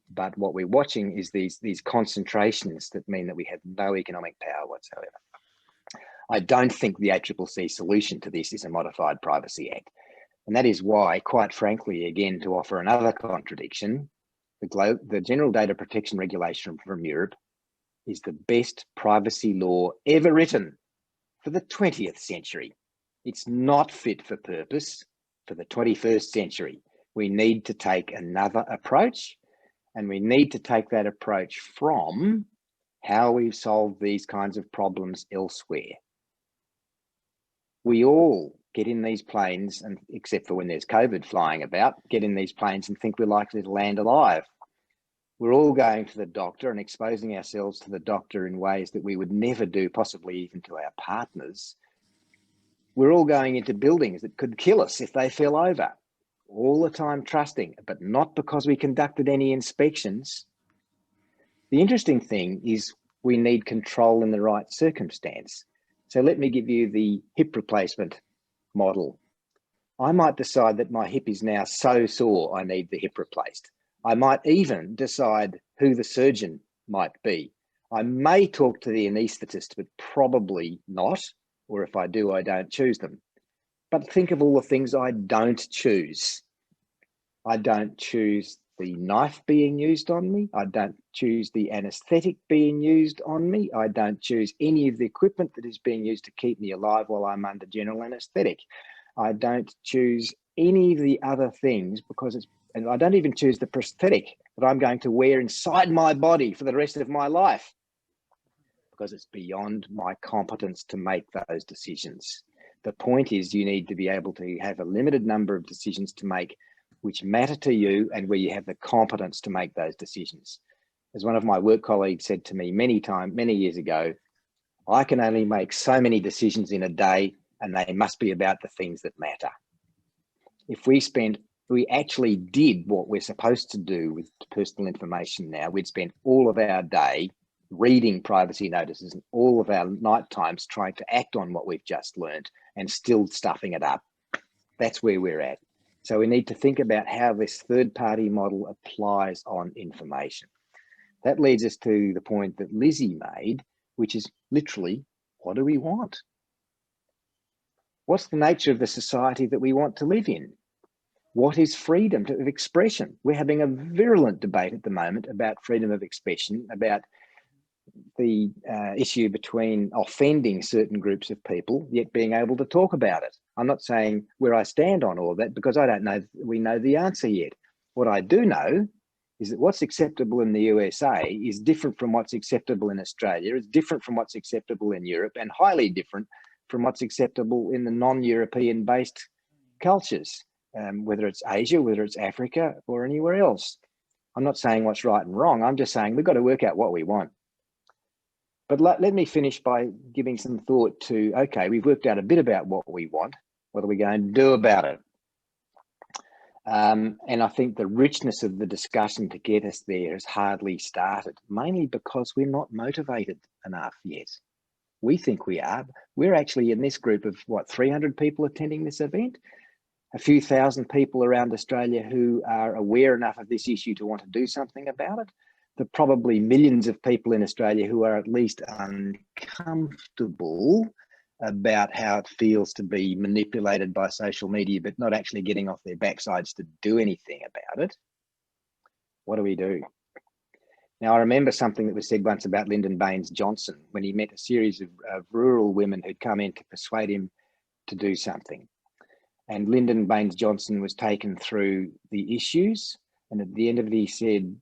But what we're watching is these concentrations that mean that we have no economic power whatsoever. I don't think the ACCC solution to this is a modified Privacy Act. And that is why, quite frankly, again, to offer another contradiction, the General Data Protection Regulation from Europe is the best privacy law ever written for the 20th century. It's not fit for purpose for the 21st century. We need to take another approach, and we need to take that approach from how we've solved these kinds of problems elsewhere. We all get in these planes, and except for when there's COVID flying about, get in these planes and think we're likely to land alive. We're all going to the doctor and exposing ourselves to the doctor in ways that we would never do, possibly even to our partners. We're all going into buildings that could kill us if they fell over, all the time trusting, but not because we conducted any inspections. The interesting thing is we need control in the right circumstance. So let me give you the hip replacement model. I might decide that my hip is now so sore I need the hip replaced. I might even decide who the surgeon might be. I may talk to the anaesthetist, but probably not. Or if I do, I don't choose them. But think of all the things I don't choose. I don't choose the knife being used on me. I don't choose the anaesthetic being used on me. I don't choose any of the equipment that is being used to keep me alive while I'm under general anaesthetic. I don't choose any of the other things and I don't even choose the prosthetic that I'm going to wear inside my body for the rest of my life, because it's beyond my competence to make those decisions. The point is you need to be able to have a limited number of decisions to make which matter to you and where you have the competence to make those decisions. As one of my work colleagues said to me many years ago, I can only make so many decisions in a day and they must be about the things that matter. If we actually did what we're supposed to do with personal information now, we'd spend all of our day reading privacy notices and all of our night times trying to act on what we've just learned and still stuffing it up. That's where we're at. So we need to think about how this third-party model applies on information. That leads us to the point that Lizzie made, which is literally, what do we want? What's the nature of the society that we want to live in? What is freedom of expression? We're having a virulent debate at the moment about freedom of expression, about the issue between offending certain groups of people, yet being able to talk about it. I'm not saying where I stand on all that, because I don't know we know the answer yet. What I do know is that what's acceptable in the USA is different from what's acceptable in Australia, it's different from what's acceptable in Europe, and highly different from what's acceptable in the non-European based cultures, whether it's Asia, whether it's Africa, or anywhere else. I'm not saying what's right and wrong, I'm just saying we've got to work out what we want. But let me finish by giving some thought to, okay, we've worked out a bit about what we want. What are we going to do about it? And I think the richness of the discussion to get us there has hardly started, mainly because we're not motivated enough yet. We think we are. We're actually in this group of, what, 300 people attending this event? A few thousand people around Australia who are aware enough of this issue to want to do something about it. There are probably millions of people in Australia who are at least uncomfortable about how it feels to be manipulated by social media, but not actually getting off their backsides to do anything about it. What do we do? Now, I remember something that was said once about Lyndon Baines Johnson when he met a series of rural women who'd come in to persuade him to do something. And Lyndon Baines Johnson was taken through the issues. And at the end of it, he said,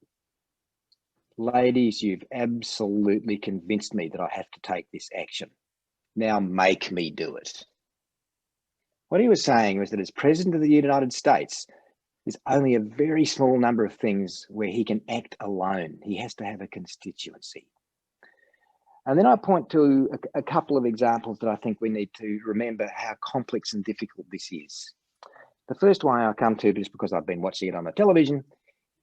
"Ladies, you've absolutely convinced me that I have to take this action. Now make me do it." What he was saying was that as President of the United States, there's only a very small number of things where he can act alone. He has to have a constituency. And then I point to a couple of examples that I think we need to remember how complex and difficult this is. The first one I come to, just because I've been watching it on the television,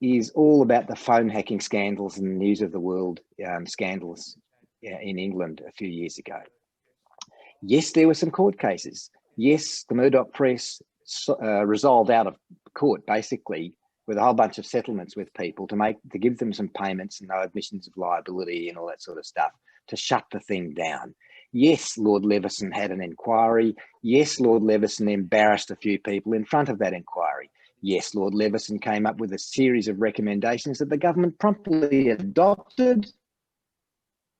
is all about the phone hacking scandals and News of the World scandals in England a few years ago. Yes, there were some court cases. Yes, the Murdoch press resolved out of court, basically, with a whole bunch of settlements with people to give them some payments and no admissions of liability and all that sort of stuff to shut the thing down. Yes, Lord Leveson had an inquiry. Yes, Lord Leveson embarrassed a few people in front of that inquiry. Yes, Lord Leveson came up with a series of recommendations that the government promptly adopted,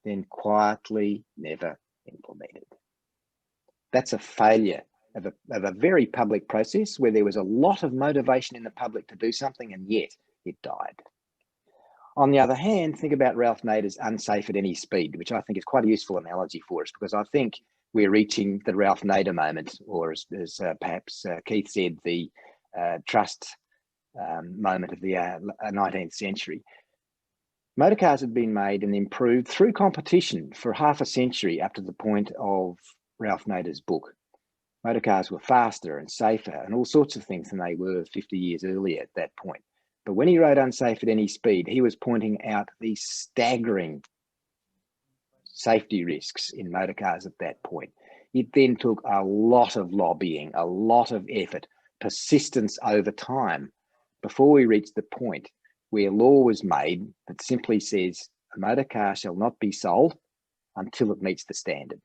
then quietly never implemented. That's a failure of a very public process where there was a lot of motivation in the public to do something, and yet it died. On the other hand, think about Ralph Nader's unsafe at any speed, which I think is quite a useful analogy for us, because I think we're reaching the Ralph Nader moment, or as perhaps Keith said, the trust moment of the 19th century. Motorcars had been made and improved through competition for half a century up to the point of Ralph Nader's book. Motorcars were faster and safer and all sorts of things than they were 50 years earlier at that point. But when he wrote Unsafe at Any Speed, he was pointing out the staggering safety risks in motorcars at that point. It then took a lot of lobbying, a lot of effort, persistence over time before we reached the point where law was made that simply says a motor car shall not be sold until it meets the standard.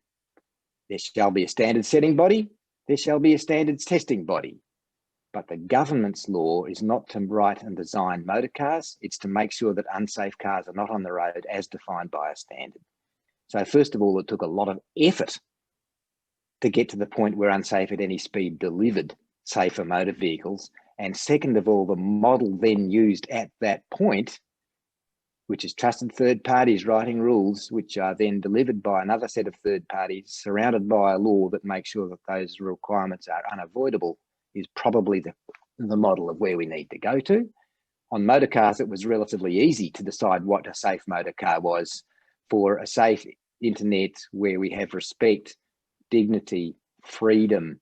There shall be a standard setting body, there shall be a standards testing body. But the government's law is not to write and design motor cars, it's to make sure that unsafe cars are not on the road as defined by a standard. So first of all, it took a lot of effort to get to the point where Unsafe at Any Speed delivered safer motor vehicles. And second of all, the model then used at that point, which is trusted third parties writing rules, which are then delivered by another set of third parties, surrounded by a law that makes sure that those requirements are unavoidable, is probably the model of where we need to go to. On motor cars, it was relatively easy to decide what a safe motor car was. For a safe internet where we have respect, dignity, freedom,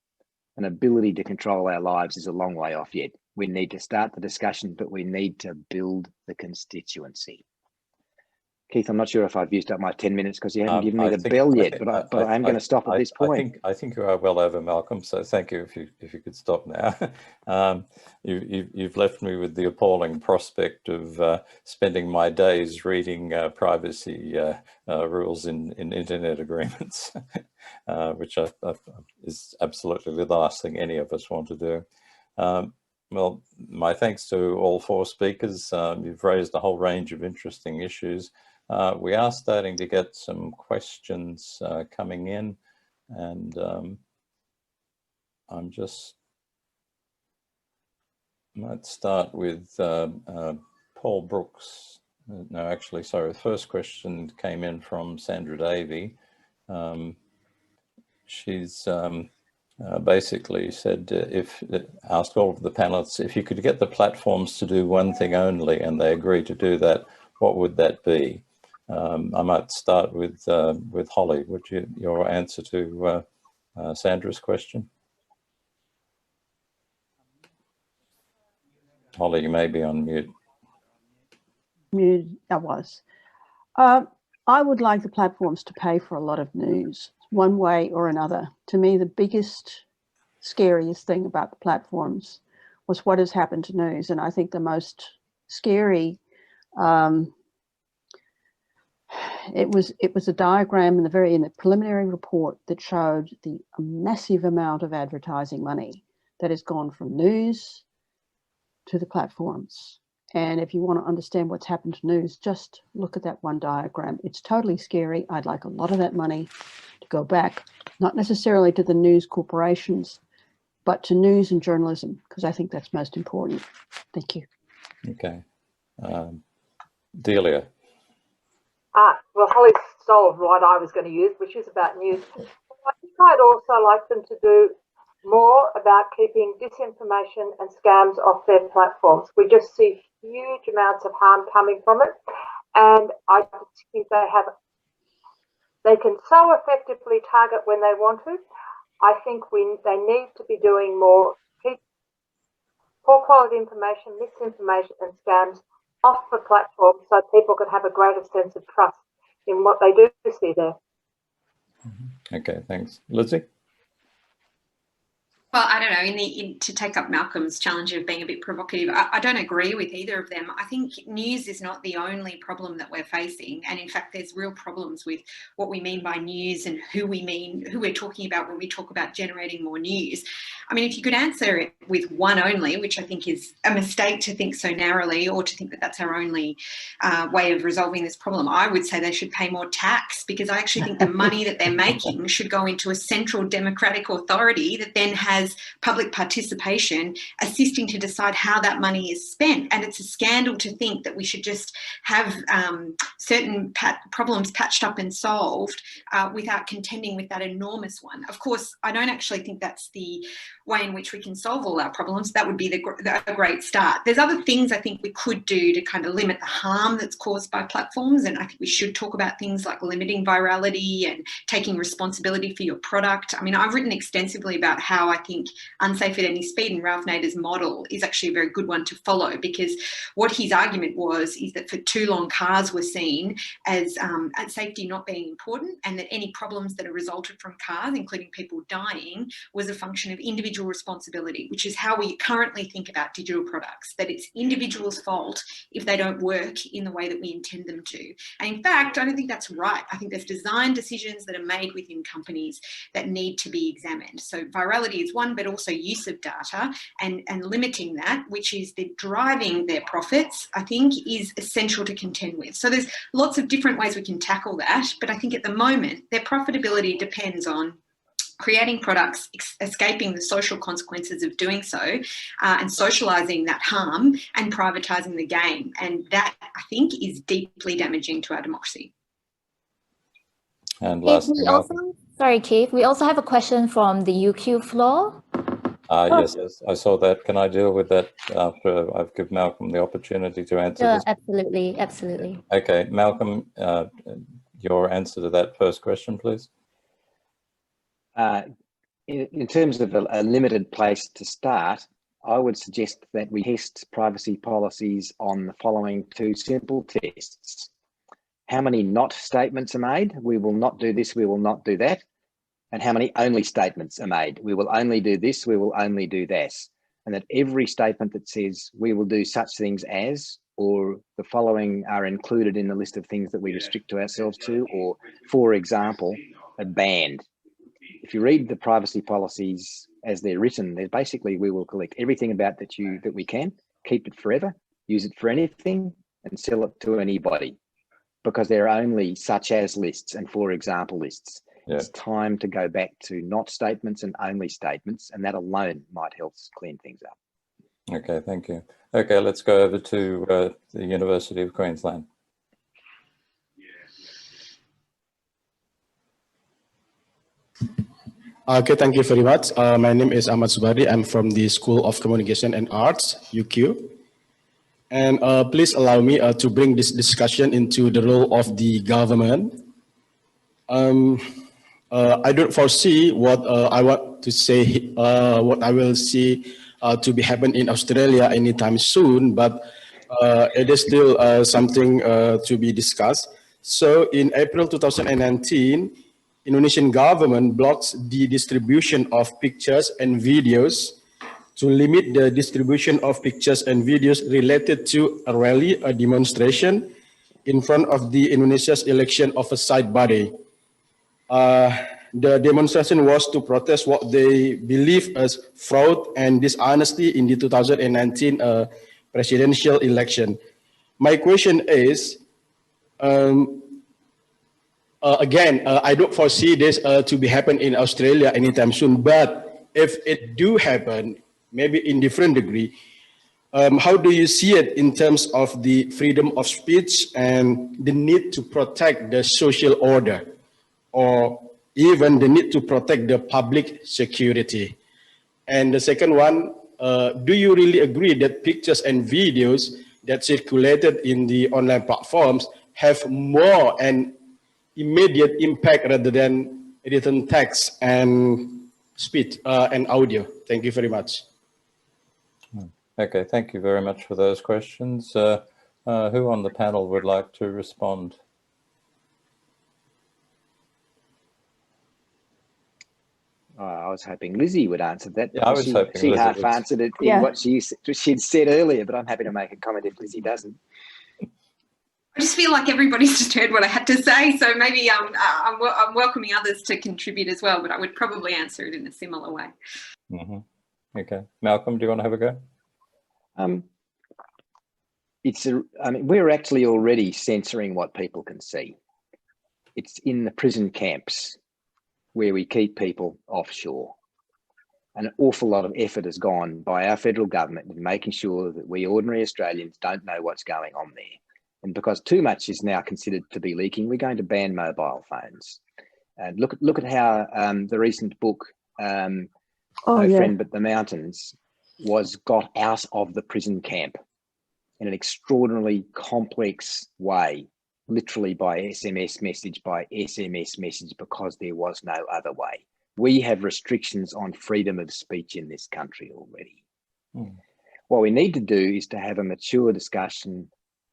and ability to control our lives is a long way off yet. We need to start the discussion, but we need to build the constituency. Keith, I'm not sure if I've used up my 10 minutes because you haven't given me the bell yet, but I am going to stop at this point. I think you are well over, Malcolm. So thank you if you could stop now. You've left me with the appalling prospect of spending my days reading privacy rules in internet agreements, which is absolutely the last thing any of us want to do. Well, my thanks to all four speakers. You've raised a whole range of interesting issues. We are starting to get some questions coming in, and I might start with Paul Brooks. No, actually, sorry, the first question came in from Sandra Davey. She's basically said, asked all of the panelists, if you could get the platforms to do one thing only and they agree to do that, what would that be? I might start with Holly. Would your answer to Sandra's question? Holly, you may be on mute. I was. I would like the platforms to pay for a lot of news, one way or another. To me, the biggest, scariest thing about the platforms was what has happened to news. And I think the most scary, it was a diagram in the preliminary report that showed the massive amount of advertising money that has gone from news to the platforms. And if you want to understand what's happened to news, just look at that one diagram. It's totally scary. I'd like a lot of that money to go back, not necessarily to the news corporations, but to news and journalism, because I think that's most important. Thank you. Okay. Delia. Well, Holly stole what I was going to use, which is about news. I think I'd also like them to do more about keeping disinformation and scams off their platforms. We just see huge amounts of harm coming from it, and I think they can so effectively target when they want to. I think they need to be doing more, keep poor quality information, misinformation and scams off the platform so people can have a greater sense of trust in what they do see there. Okay, thanks. Lizzie? Well, I don't know, to take up Malcolm's challenge of being a bit provocative, I don't agree with either of them. I think news is not the only problem that we're facing. And in fact, there's real problems with what we mean by news and who we're talking about when we talk about generating more news. I mean, if you could answer it with one only, which I think is a mistake to think so narrowly or to think that that's our only way of resolving this problem, I would say they should pay more tax, because I actually think the money that they're making should go into a central democratic authority that then has public participation assisting to decide how that money is spent. And it's a scandal to think that we should just have certain problems patched up and solved without contending with that enormous one. Of course, I don't actually think that's the way in which we can solve all our problems. That would be a great start. There's other things I think we could do to kind of limit the harm that's caused by platforms, and I think we should talk about things like limiting virality and taking responsibility for your product. I mean, I've written extensively about how I think unsafe at any speed, and Ralph Nader's model is actually a very good one to follow, because what his argument is that for too long cars were seen as safety not being important, and that any problems that are resulted from cars, including people dying, was a function of individual responsibility, which is how we currently think about digital products, that it's individuals' fault if they don't work in the way that we intend them to. And in fact, I don't think that's right. I think there's design decisions that are made within companies that need to be examined. So virality is one, but also use of data and limiting that, which is the driving their profits, I think is essential to contend with. So there's lots of different ways we can tackle that, but I think at the moment, their profitability depends on creating products, escaping the social consequences of doing so, and socialising that harm and privatising the game. And that, I think, is deeply damaging to our democracy. And lastly, sorry, Keith, we also have a question from the UQ floor. Yes, I saw that. Can I deal with that after I've given Malcolm the opportunity to answer this? Absolutely, absolutely. Okay, Malcolm, your answer to that first question, please. In terms of a limited place to start, I would suggest that we test privacy policies on the following two simple tests. How many not statements are made? We will not do this, we will not do that. And how many only statements are made? We will only do this, we will only do that. And that every statement that says we will do such things as, or the following are included in the list of things that we restrict to ourselves to, or for example, are banned. If you read the privacy policies as they're written, there's basically, we will collect everything about that we can, keep it forever, use it for anything, and sell it to anybody. because there are only such as lists and for example lists. Yeah. It's time to go back to not statements and only statements, and that alone might help clean things up. Okay, thank you. Okay, let's go over to the University of Queensland. Okay, thank you very much. My name is Ahmad Subari. I'm from the School of Communication and Arts, UQ. And please allow me to bring this discussion into the role of the government. I don't foresee what I want to say, what I will see to be happen in Australia anytime soon, but it is still something to be discussed. So in April 2019, Indonesian government blocks the distribution of pictures and videos to limit the distribution of pictures and videos related to a rally, a demonstration in front of the Indonesia's election oversight body. The demonstration was to protest what they believe as fraud and dishonesty in the 2019 presidential election. My question is, again, I don't foresee this to be happen in Australia anytime soon, but if it do happen, maybe in different degree, how do you see it in terms of the freedom of speech and the need to protect the social order, or even the need to protect the public security? And the second one, do you really agree that pictures and videos that circulated in the online platforms have more and immediate impact rather than written text and speech and audio? Thank you very much. Okay, thank you very much for those questions. Who on the panel would like to respond? I was hoping Lizzie would answer that. Yeah, I was hoping she Lizzie half would. answered it in what she'd said earlier, but I'm happy to make a comment if Lizzie doesn't. I just feel like everybody's just heard what I had to say, so maybe I'm welcoming others to contribute as well, but I would probably answer it in a similar way. Mm-hmm. Okay, Malcolm, do you want to have a go? I mean, we're actually already censoring what people can see. It's in the prison camps where we keep people offshore. An awful lot of effort has gone by our federal government in making sure that we ordinary Australians don't know what's going on there. And because too much is now considered to be leaking, we're going to ban mobile phones. And look at how the recent book, No Friend But the Mountains, was got out of the prison camp in an extraordinarily complex way, literally by SMS message, because there was no other way. We have restrictions on freedom of speech in this country already. What we need to do is to have a mature discussion,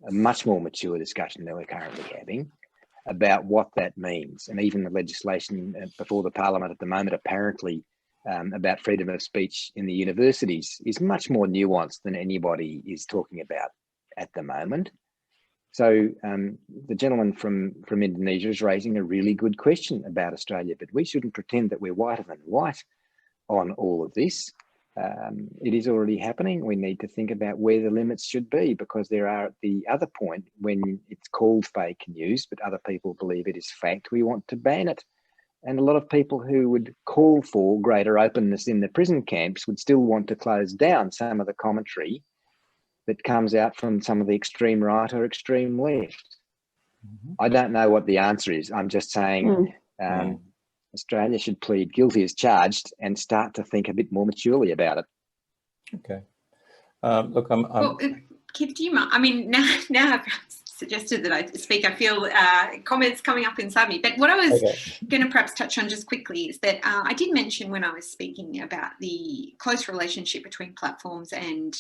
a much more mature discussion than we're currently having, about what that means. And even the legislation before the Parliament at the moment, apparently, about freedom of speech in the universities is much more nuanced than anybody is talking about at the moment. So the gentleman from Indonesia is raising a really good question about Australia, but we shouldn't pretend that we're whiter than white on all of this. It is already happening. We need to think about where the limits should be, because there are at the other point when it's called fake news, but other people believe it is fact, we want to ban it. And a lot of people who would call for greater openness in the prison camps would still want to close down some of the commentary that comes out from some of the extreme right or extreme left. I don't know what the answer is. I'm just saying Australia should plead guilty as charged and start to think a bit more maturely about it. Okay. Look, Well, Keith, do you mind? I mean, now I've suggested that I speak, I feel comments coming up inside me. But what I was going to perhaps touch on just quickly is that I did mention when I was speaking about the close relationship between platforms and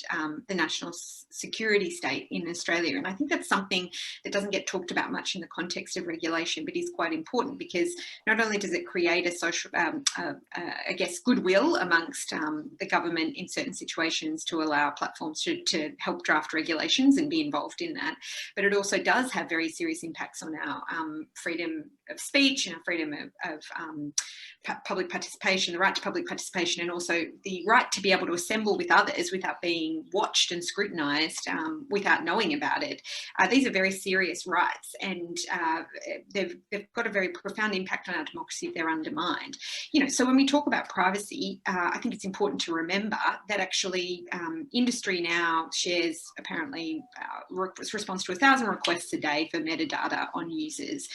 the national security state in Australia. And I think that's something that doesn't get talked about much in the context of regulation, but is quite important, because not only does it create a social, I guess, goodwill amongst the government in certain situations to allow platforms to help draft regulations and be involved in that, but it also does have very serious impacts on our freedom of speech and our freedom of public participation, the right to public participation, and also the right to be able to assemble with others without being watched and scrutinised without knowing about it. These are very serious rights, and they've got a very profound impact on our democracy if they're undermined. So when we talk about privacy, I think it's important to remember that actually industry now shares apparently responds to 1,000 requests a day for metadata on users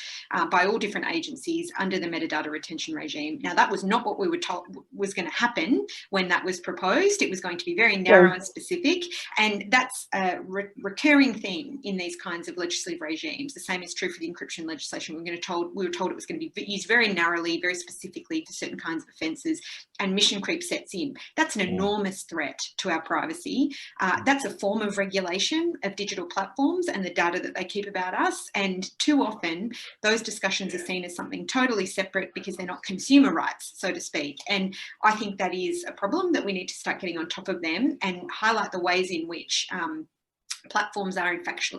by all different agencies under the metadata retention regime. Now, that was not what we were told was going to happen when that was proposed. It was going to be very narrow and specific, and that's a recurring theme in these kinds of legislative regimes. The same is true for the encryption legislation. We were told it was going to be used very narrowly, very specifically for certain kinds of offences, and mission creep sets in. That's an enormous threat to our privacy. That's a form of regulation of digital platforms and the data that they keep about us. And too often, those discussions are seen as something totally separate because they're not consumer rights, so to speak. And I think that is a problem that we need to start getting on top of them and highlight the ways in which platforms are in fact,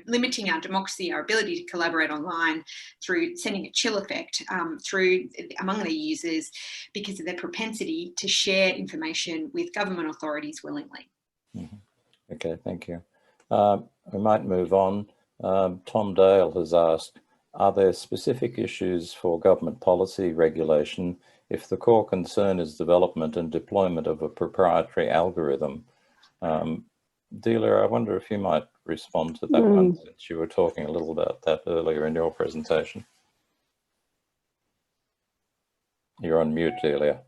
limiting our democracy, our ability to collaborate online through sending a chill effect among their users because of their propensity to share information with government authorities willingly. Okay, thank you. We might move on. Tom Dale has asked, are there specific issues for government policy regulation if the core concern is development and deployment of a proprietary algorithm? Delia, I wonder if you might respond to that one, since you were talking a little about that earlier in your presentation. You're on mute, Delia.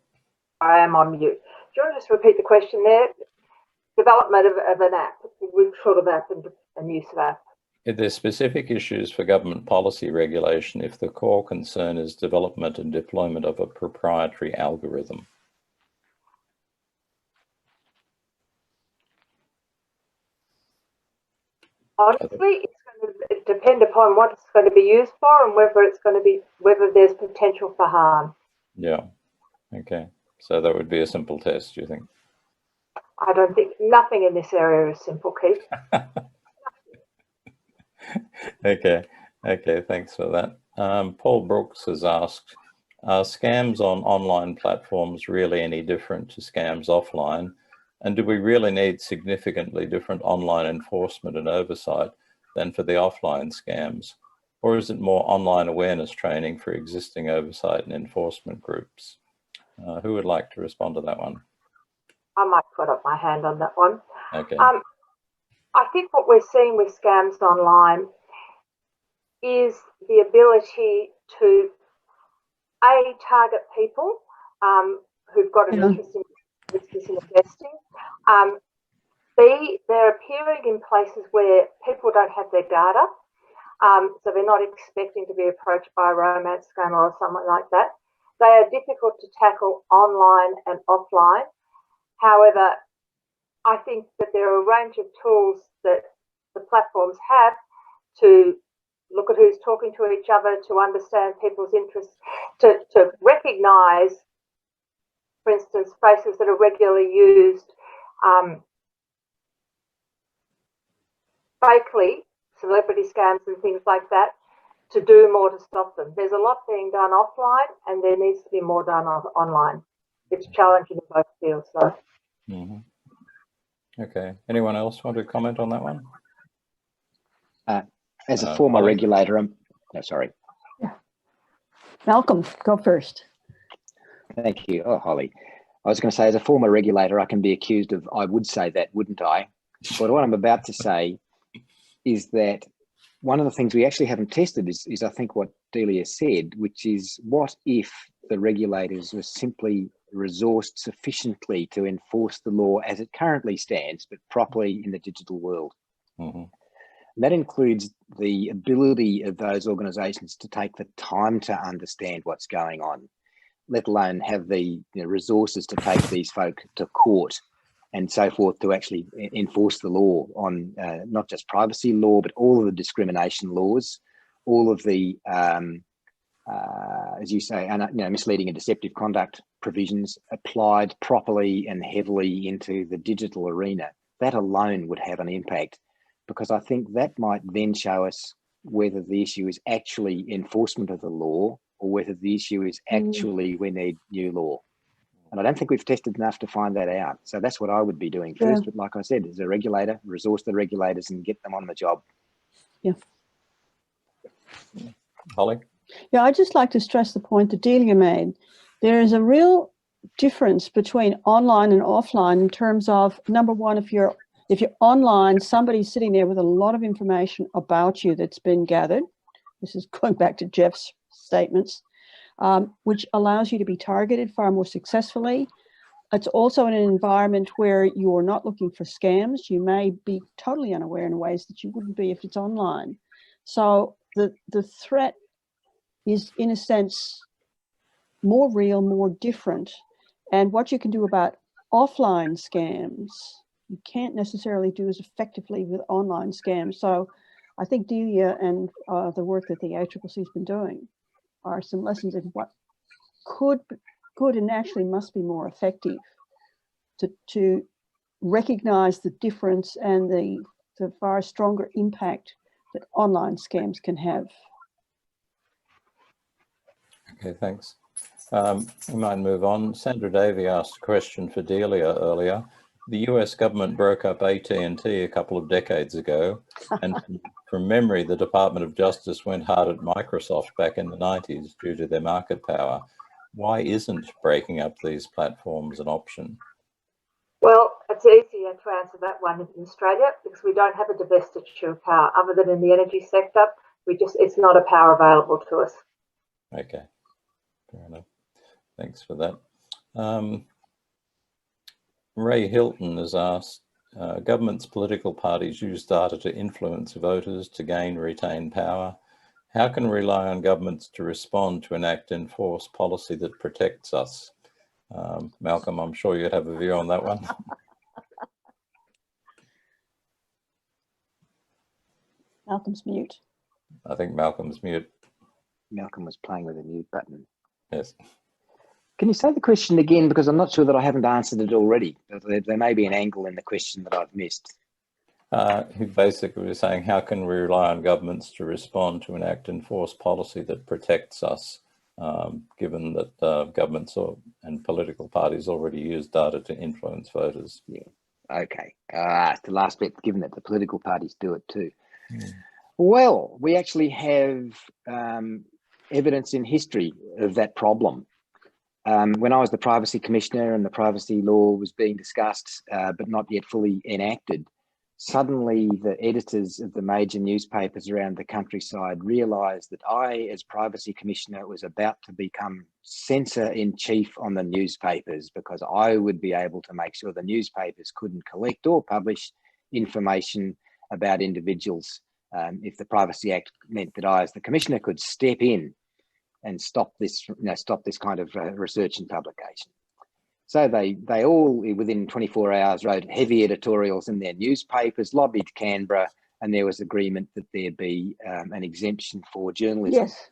I am on mute. Do you want to just repeat the question there? Development of an app, which sort of app and use of app? If there's specific issues for government policy regulation if the core concern is development and deployment of a proprietary algorithm. Honestly, it's going to depend upon what it's going to be used for and whether there's potential for harm. Yeah. Okay. So that would be a simple test, do you think? I don't think nothing in this area is simple, Keith. Okay, thanks for that. Paul Brooks has asked, are scams on online platforms really any different to scams offline? And do we really need significantly different online enforcement and oversight than for the offline scams? Or is it more online awareness training for existing oversight and enforcement groups? Who would like to respond to that one? I might put up my hand on that one. Okay. I think what we're seeing with scams online is the ability to target people who've got an interest in investing. B, they're appearing in places where people don't have their data, so they're not expecting to be approached by a romance scam or something like that. They are difficult to tackle online and offline. However, I think that there are a range of tools that the platforms have to look at who's talking to each other, to understand people's interests, to recognise, for instance, faces that are regularly used fakely, celebrity scams and things like that, to do more to stop them. There's a lot being done offline and there needs to be more done online. It's challenging in both fields though. Okay, anyone else want to comment on that one? As a former regulator, sorry. Yeah. Malcolm, go first. Thank you. Oh, Holly. I was going to say, as a former regulator, I can be accused of, I would say that, wouldn't I? But what I'm about to say is that one of the things we actually haven't tested is I think what Delia said, which is what if the regulators were simply resourced sufficiently to enforce the law as it currently stands, but properly in the digital world. And that includes the ability of those organisations to take the time to understand what's going on, let alone have the resources to take these folk to court and so forth to actually enforce the law on not just privacy law, but all of the discrimination laws, all of the, as you say, misleading and deceptive conduct provisions applied properly and heavily into the digital arena. That alone would have an impact, because I think that might then show us whether the issue is actually enforcement of the law or whether the issue is actually we need new law. And I don't think we've tested enough to find that out. So that's what I would be doing first. But like I said, as a regulator, resource the regulators and get them on the job. Yeah. Holly? Yeah, I'd just like to stress the point that Delia made. There is a real difference between online and offline in terms of, number one, if you're online, somebody's sitting there with a lot of information about you that's been gathered. This is going back to Jeff's statements, which allows you to be targeted far more successfully. It's also in an environment where you're not looking for scams. You may be totally unaware in ways that you wouldn't be if it's online. So the threat is, in a sense, more real, more different. And what you can do about offline scams, you can't necessarily do as effectively with online scams. So I think Delia and the work that the ACCC has been doing are some lessons in what could and actually must be more effective to recognize the difference and the far stronger impact that online scams can have. Okay, thanks. We might move on. Sandra Davey asked a question for Delia earlier. The US government broke up AT&T a couple of decades ago, and from memory, the Department of Justice went hard at Microsoft back in the 90s due to their market power. Why isn't breaking up these platforms an option? Well, it's easier to answer that one in Australia because we don't have a divestiture of power other than in the energy sector. It's not a power available to us. Okay, fair enough. Thanks for that. Ray Hilton has asked, governments, political parties use data to influence voters to gain, retain power. How can we rely on governments to respond to enact, enforce policy that protects us? Malcolm, I'm sure you'd have a view on that one. Malcolm's mute. I think Malcolm's mute. Malcolm was playing with a mute button. Yes. Can you say the question again? Because I'm not sure that I haven't answered it already. There may be an angle in the question that I've missed. He basically was saying, how can we rely on governments to respond to enact, enforce policy that protects us, given that governments and political parties already use data to influence voters? Yeah. Okay. It's the last bit, given that the political parties do it too. Mm. Well, we actually have evidence in history of that problem. When I was the Privacy Commissioner and the privacy law was being discussed, but not yet fully enacted, suddenly the editors of the major newspapers around the countryside realised that I, as Privacy Commissioner, was about to become censor-in-chief on the newspapers because I would be able to make sure the newspapers couldn't collect or publish information about individuals if the Privacy Act meant that I, as the Commissioner, could step in and stop this kind of research and publication. So they all, within 24 hours, wrote heavy editorials in their newspapers, lobbied Canberra, and there was agreement that there be an exemption for journalism. Yes.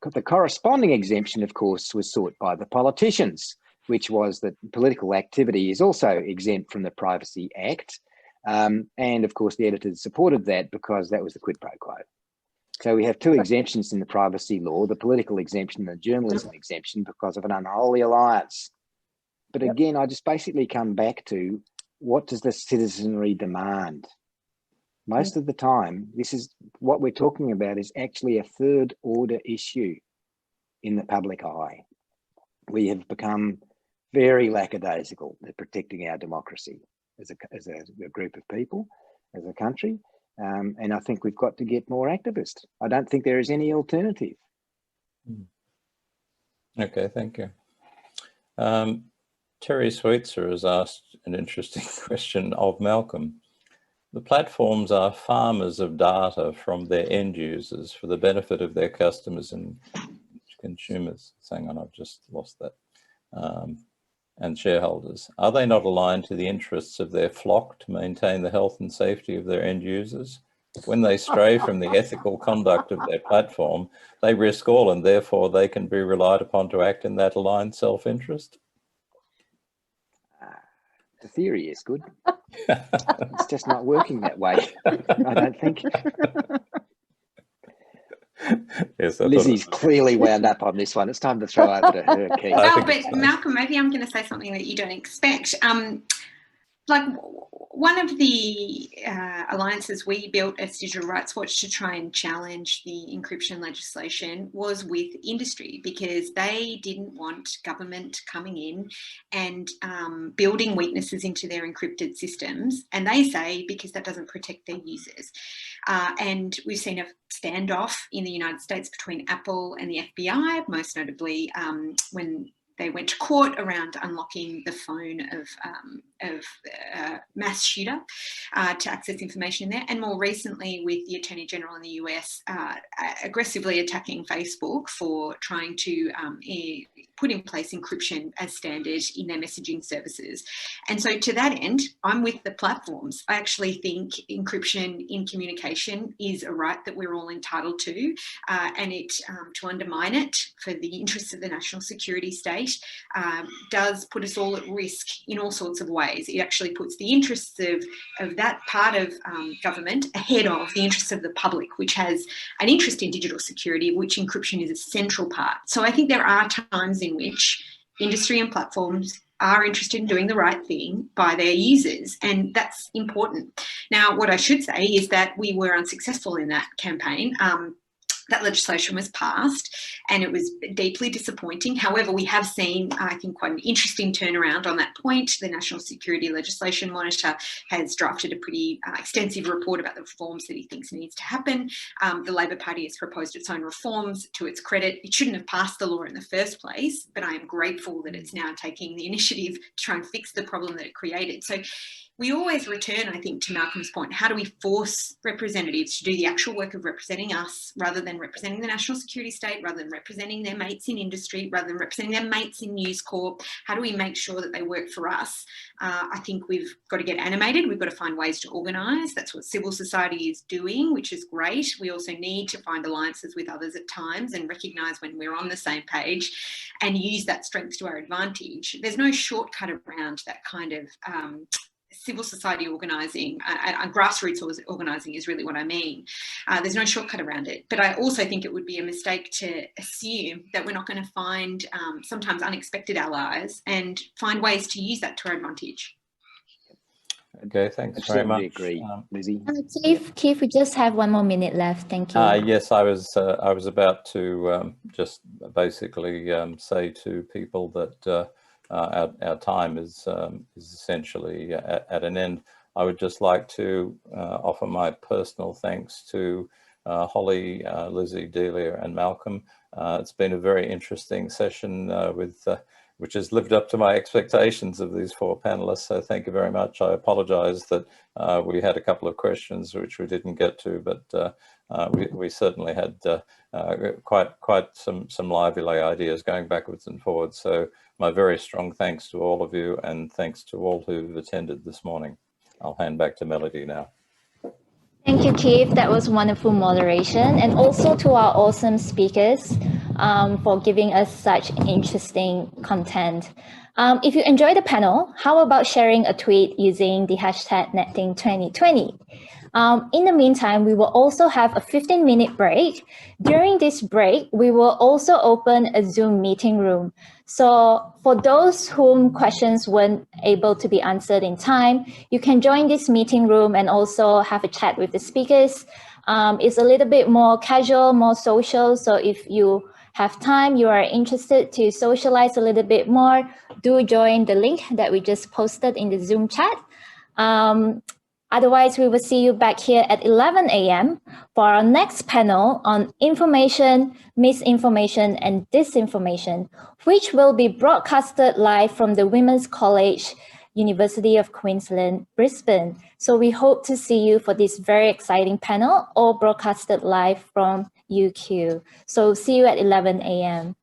The corresponding exemption, of course, was sought by the politicians, which was that political activity is also exempt from the Privacy Act. And of course, the editors supported that because that was the quid pro quo. So we have two exemptions in the privacy law, the political exemption and the journalism exemption, because of an unholy alliance. But again, I just basically come back to, what does the citizenry demand? Most of the time, this is what we're talking about is actually a third order issue in the public eye. We have become very lackadaisical at protecting our democracy as a group of people, as a country. And I think we've got to get more activist. I don't think there is any alternative. Okay, thank you. Terry Sweetser has asked an interesting question of Malcolm. The platforms are farmers of data from their end users for the benefit of their customers and consumers. Hang on, I've just lost that. And shareholders. Are they not aligned to the interests of their flock to maintain the health and safety of their end users? When they stray from the ethical conduct of their platform, they risk all, and therefore they can be relied upon to act in that aligned self-interest? The theory is good. It's just not working that way, I don't think. Yes, I thought Lizzie's clearly wound up on this one. It's time to throw over to her, Keith. I Well, think but it's nice. Malcolm, maybe I'm going to say something that you don't expect. Like one of the alliances we built as Digital Rights Watch to try and challenge the encryption legislation was with industry, because they didn't want government coming in and building weaknesses into their encrypted systems. And they say because that doesn't protect their users. And we've seen a standoff in the United States between Apple and the FBI, most notably when they went to court around unlocking the phone of mass shooter to access information in there, and more recently with the Attorney General in the US aggressively attacking Facebook for trying to put in place encryption as standard in their messaging services. And so to that end, I'm with the platforms. I actually think encryption in communication is a right that we're all entitled to, and it to undermine it for the interests of the national security state does put us all at risk in all sorts of ways. It actually puts the interests of that part of government ahead of the interests of the public, which has an interest in digital security, which encryption is a central part. So I think there are times in which industry and platforms are interested in doing the right thing by their users, and that's important. Now, what I should say is that we were unsuccessful in that campaign. That legislation was passed and it was deeply disappointing. However, we have seen, I think, quite an interesting turnaround on that point. The National Security Legislation Monitor has drafted a pretty extensive report about the reforms that he thinks needs to happen. The Labor Party has proposed its own reforms. To its credit, it shouldn't have passed the law in the first place, but I am grateful that it's now taking the initiative to try and fix the problem that it created. So we always return, I think, to Malcolm's point. How do we force representatives to do the actual work of representing us rather than representing the national security state, rather than representing their mates in industry, rather than representing their mates in News Corp? How do we make sure that they work for us? I think we've got to get animated. We've got to find ways to organise. That's what civil society is doing, which is great. We also need to find alliances with others at times and recognise when we're on the same page and use that strength to our advantage. There's no shortcut around that kind of civil society organising, grassroots organising is really what I mean. There's no shortcut around it. But I also think it would be a mistake to assume that we're not going to find sometimes unexpected allies and find ways to use that to our advantage. Okay, thanks very much. Agree, Lizzie. Keith, we just have 1 more minute left. Thank you. Yes, I was about to just basically say to people that our time is essentially at an end. I would just like to offer my personal thanks to Holly, Lizzie, Delia and Malcolm. It's been a very interesting session which has lived up to my expectations of these 4 panelists. So thank you very much. I apologize that we had a couple of questions which we didn't get to, but we certainly had quite some lively ideas going backwards and forwards. So my very strong thanks to all of you, and thanks to all who've attended this morning. I'll hand back to Melody now. Thank you, Keith. That was wonderful moderation. And also to our awesome speakers for giving us such interesting content. If you enjoyed the panel, how about sharing a tweet using the hashtag NetThing 2020? In the meantime, we will also have a 15-minute break. During this break, we will also open a Zoom meeting room. So for those whom questions weren't able to be answered in time, you can join this meeting room and also have a chat with the speakers. It's a little bit more casual, more social. So if you have time, you are interested to socialize a little bit more, do join the link that we just posted in the Zoom chat. Otherwise, we will see you back here at 11 a.m. for our next panel on information, misinformation, and disinformation, which will be broadcasted live from the Women's College, University of Queensland, Brisbane. So we hope to see you for this very exciting panel, all broadcasted live from UQ. So see you at 11 a.m.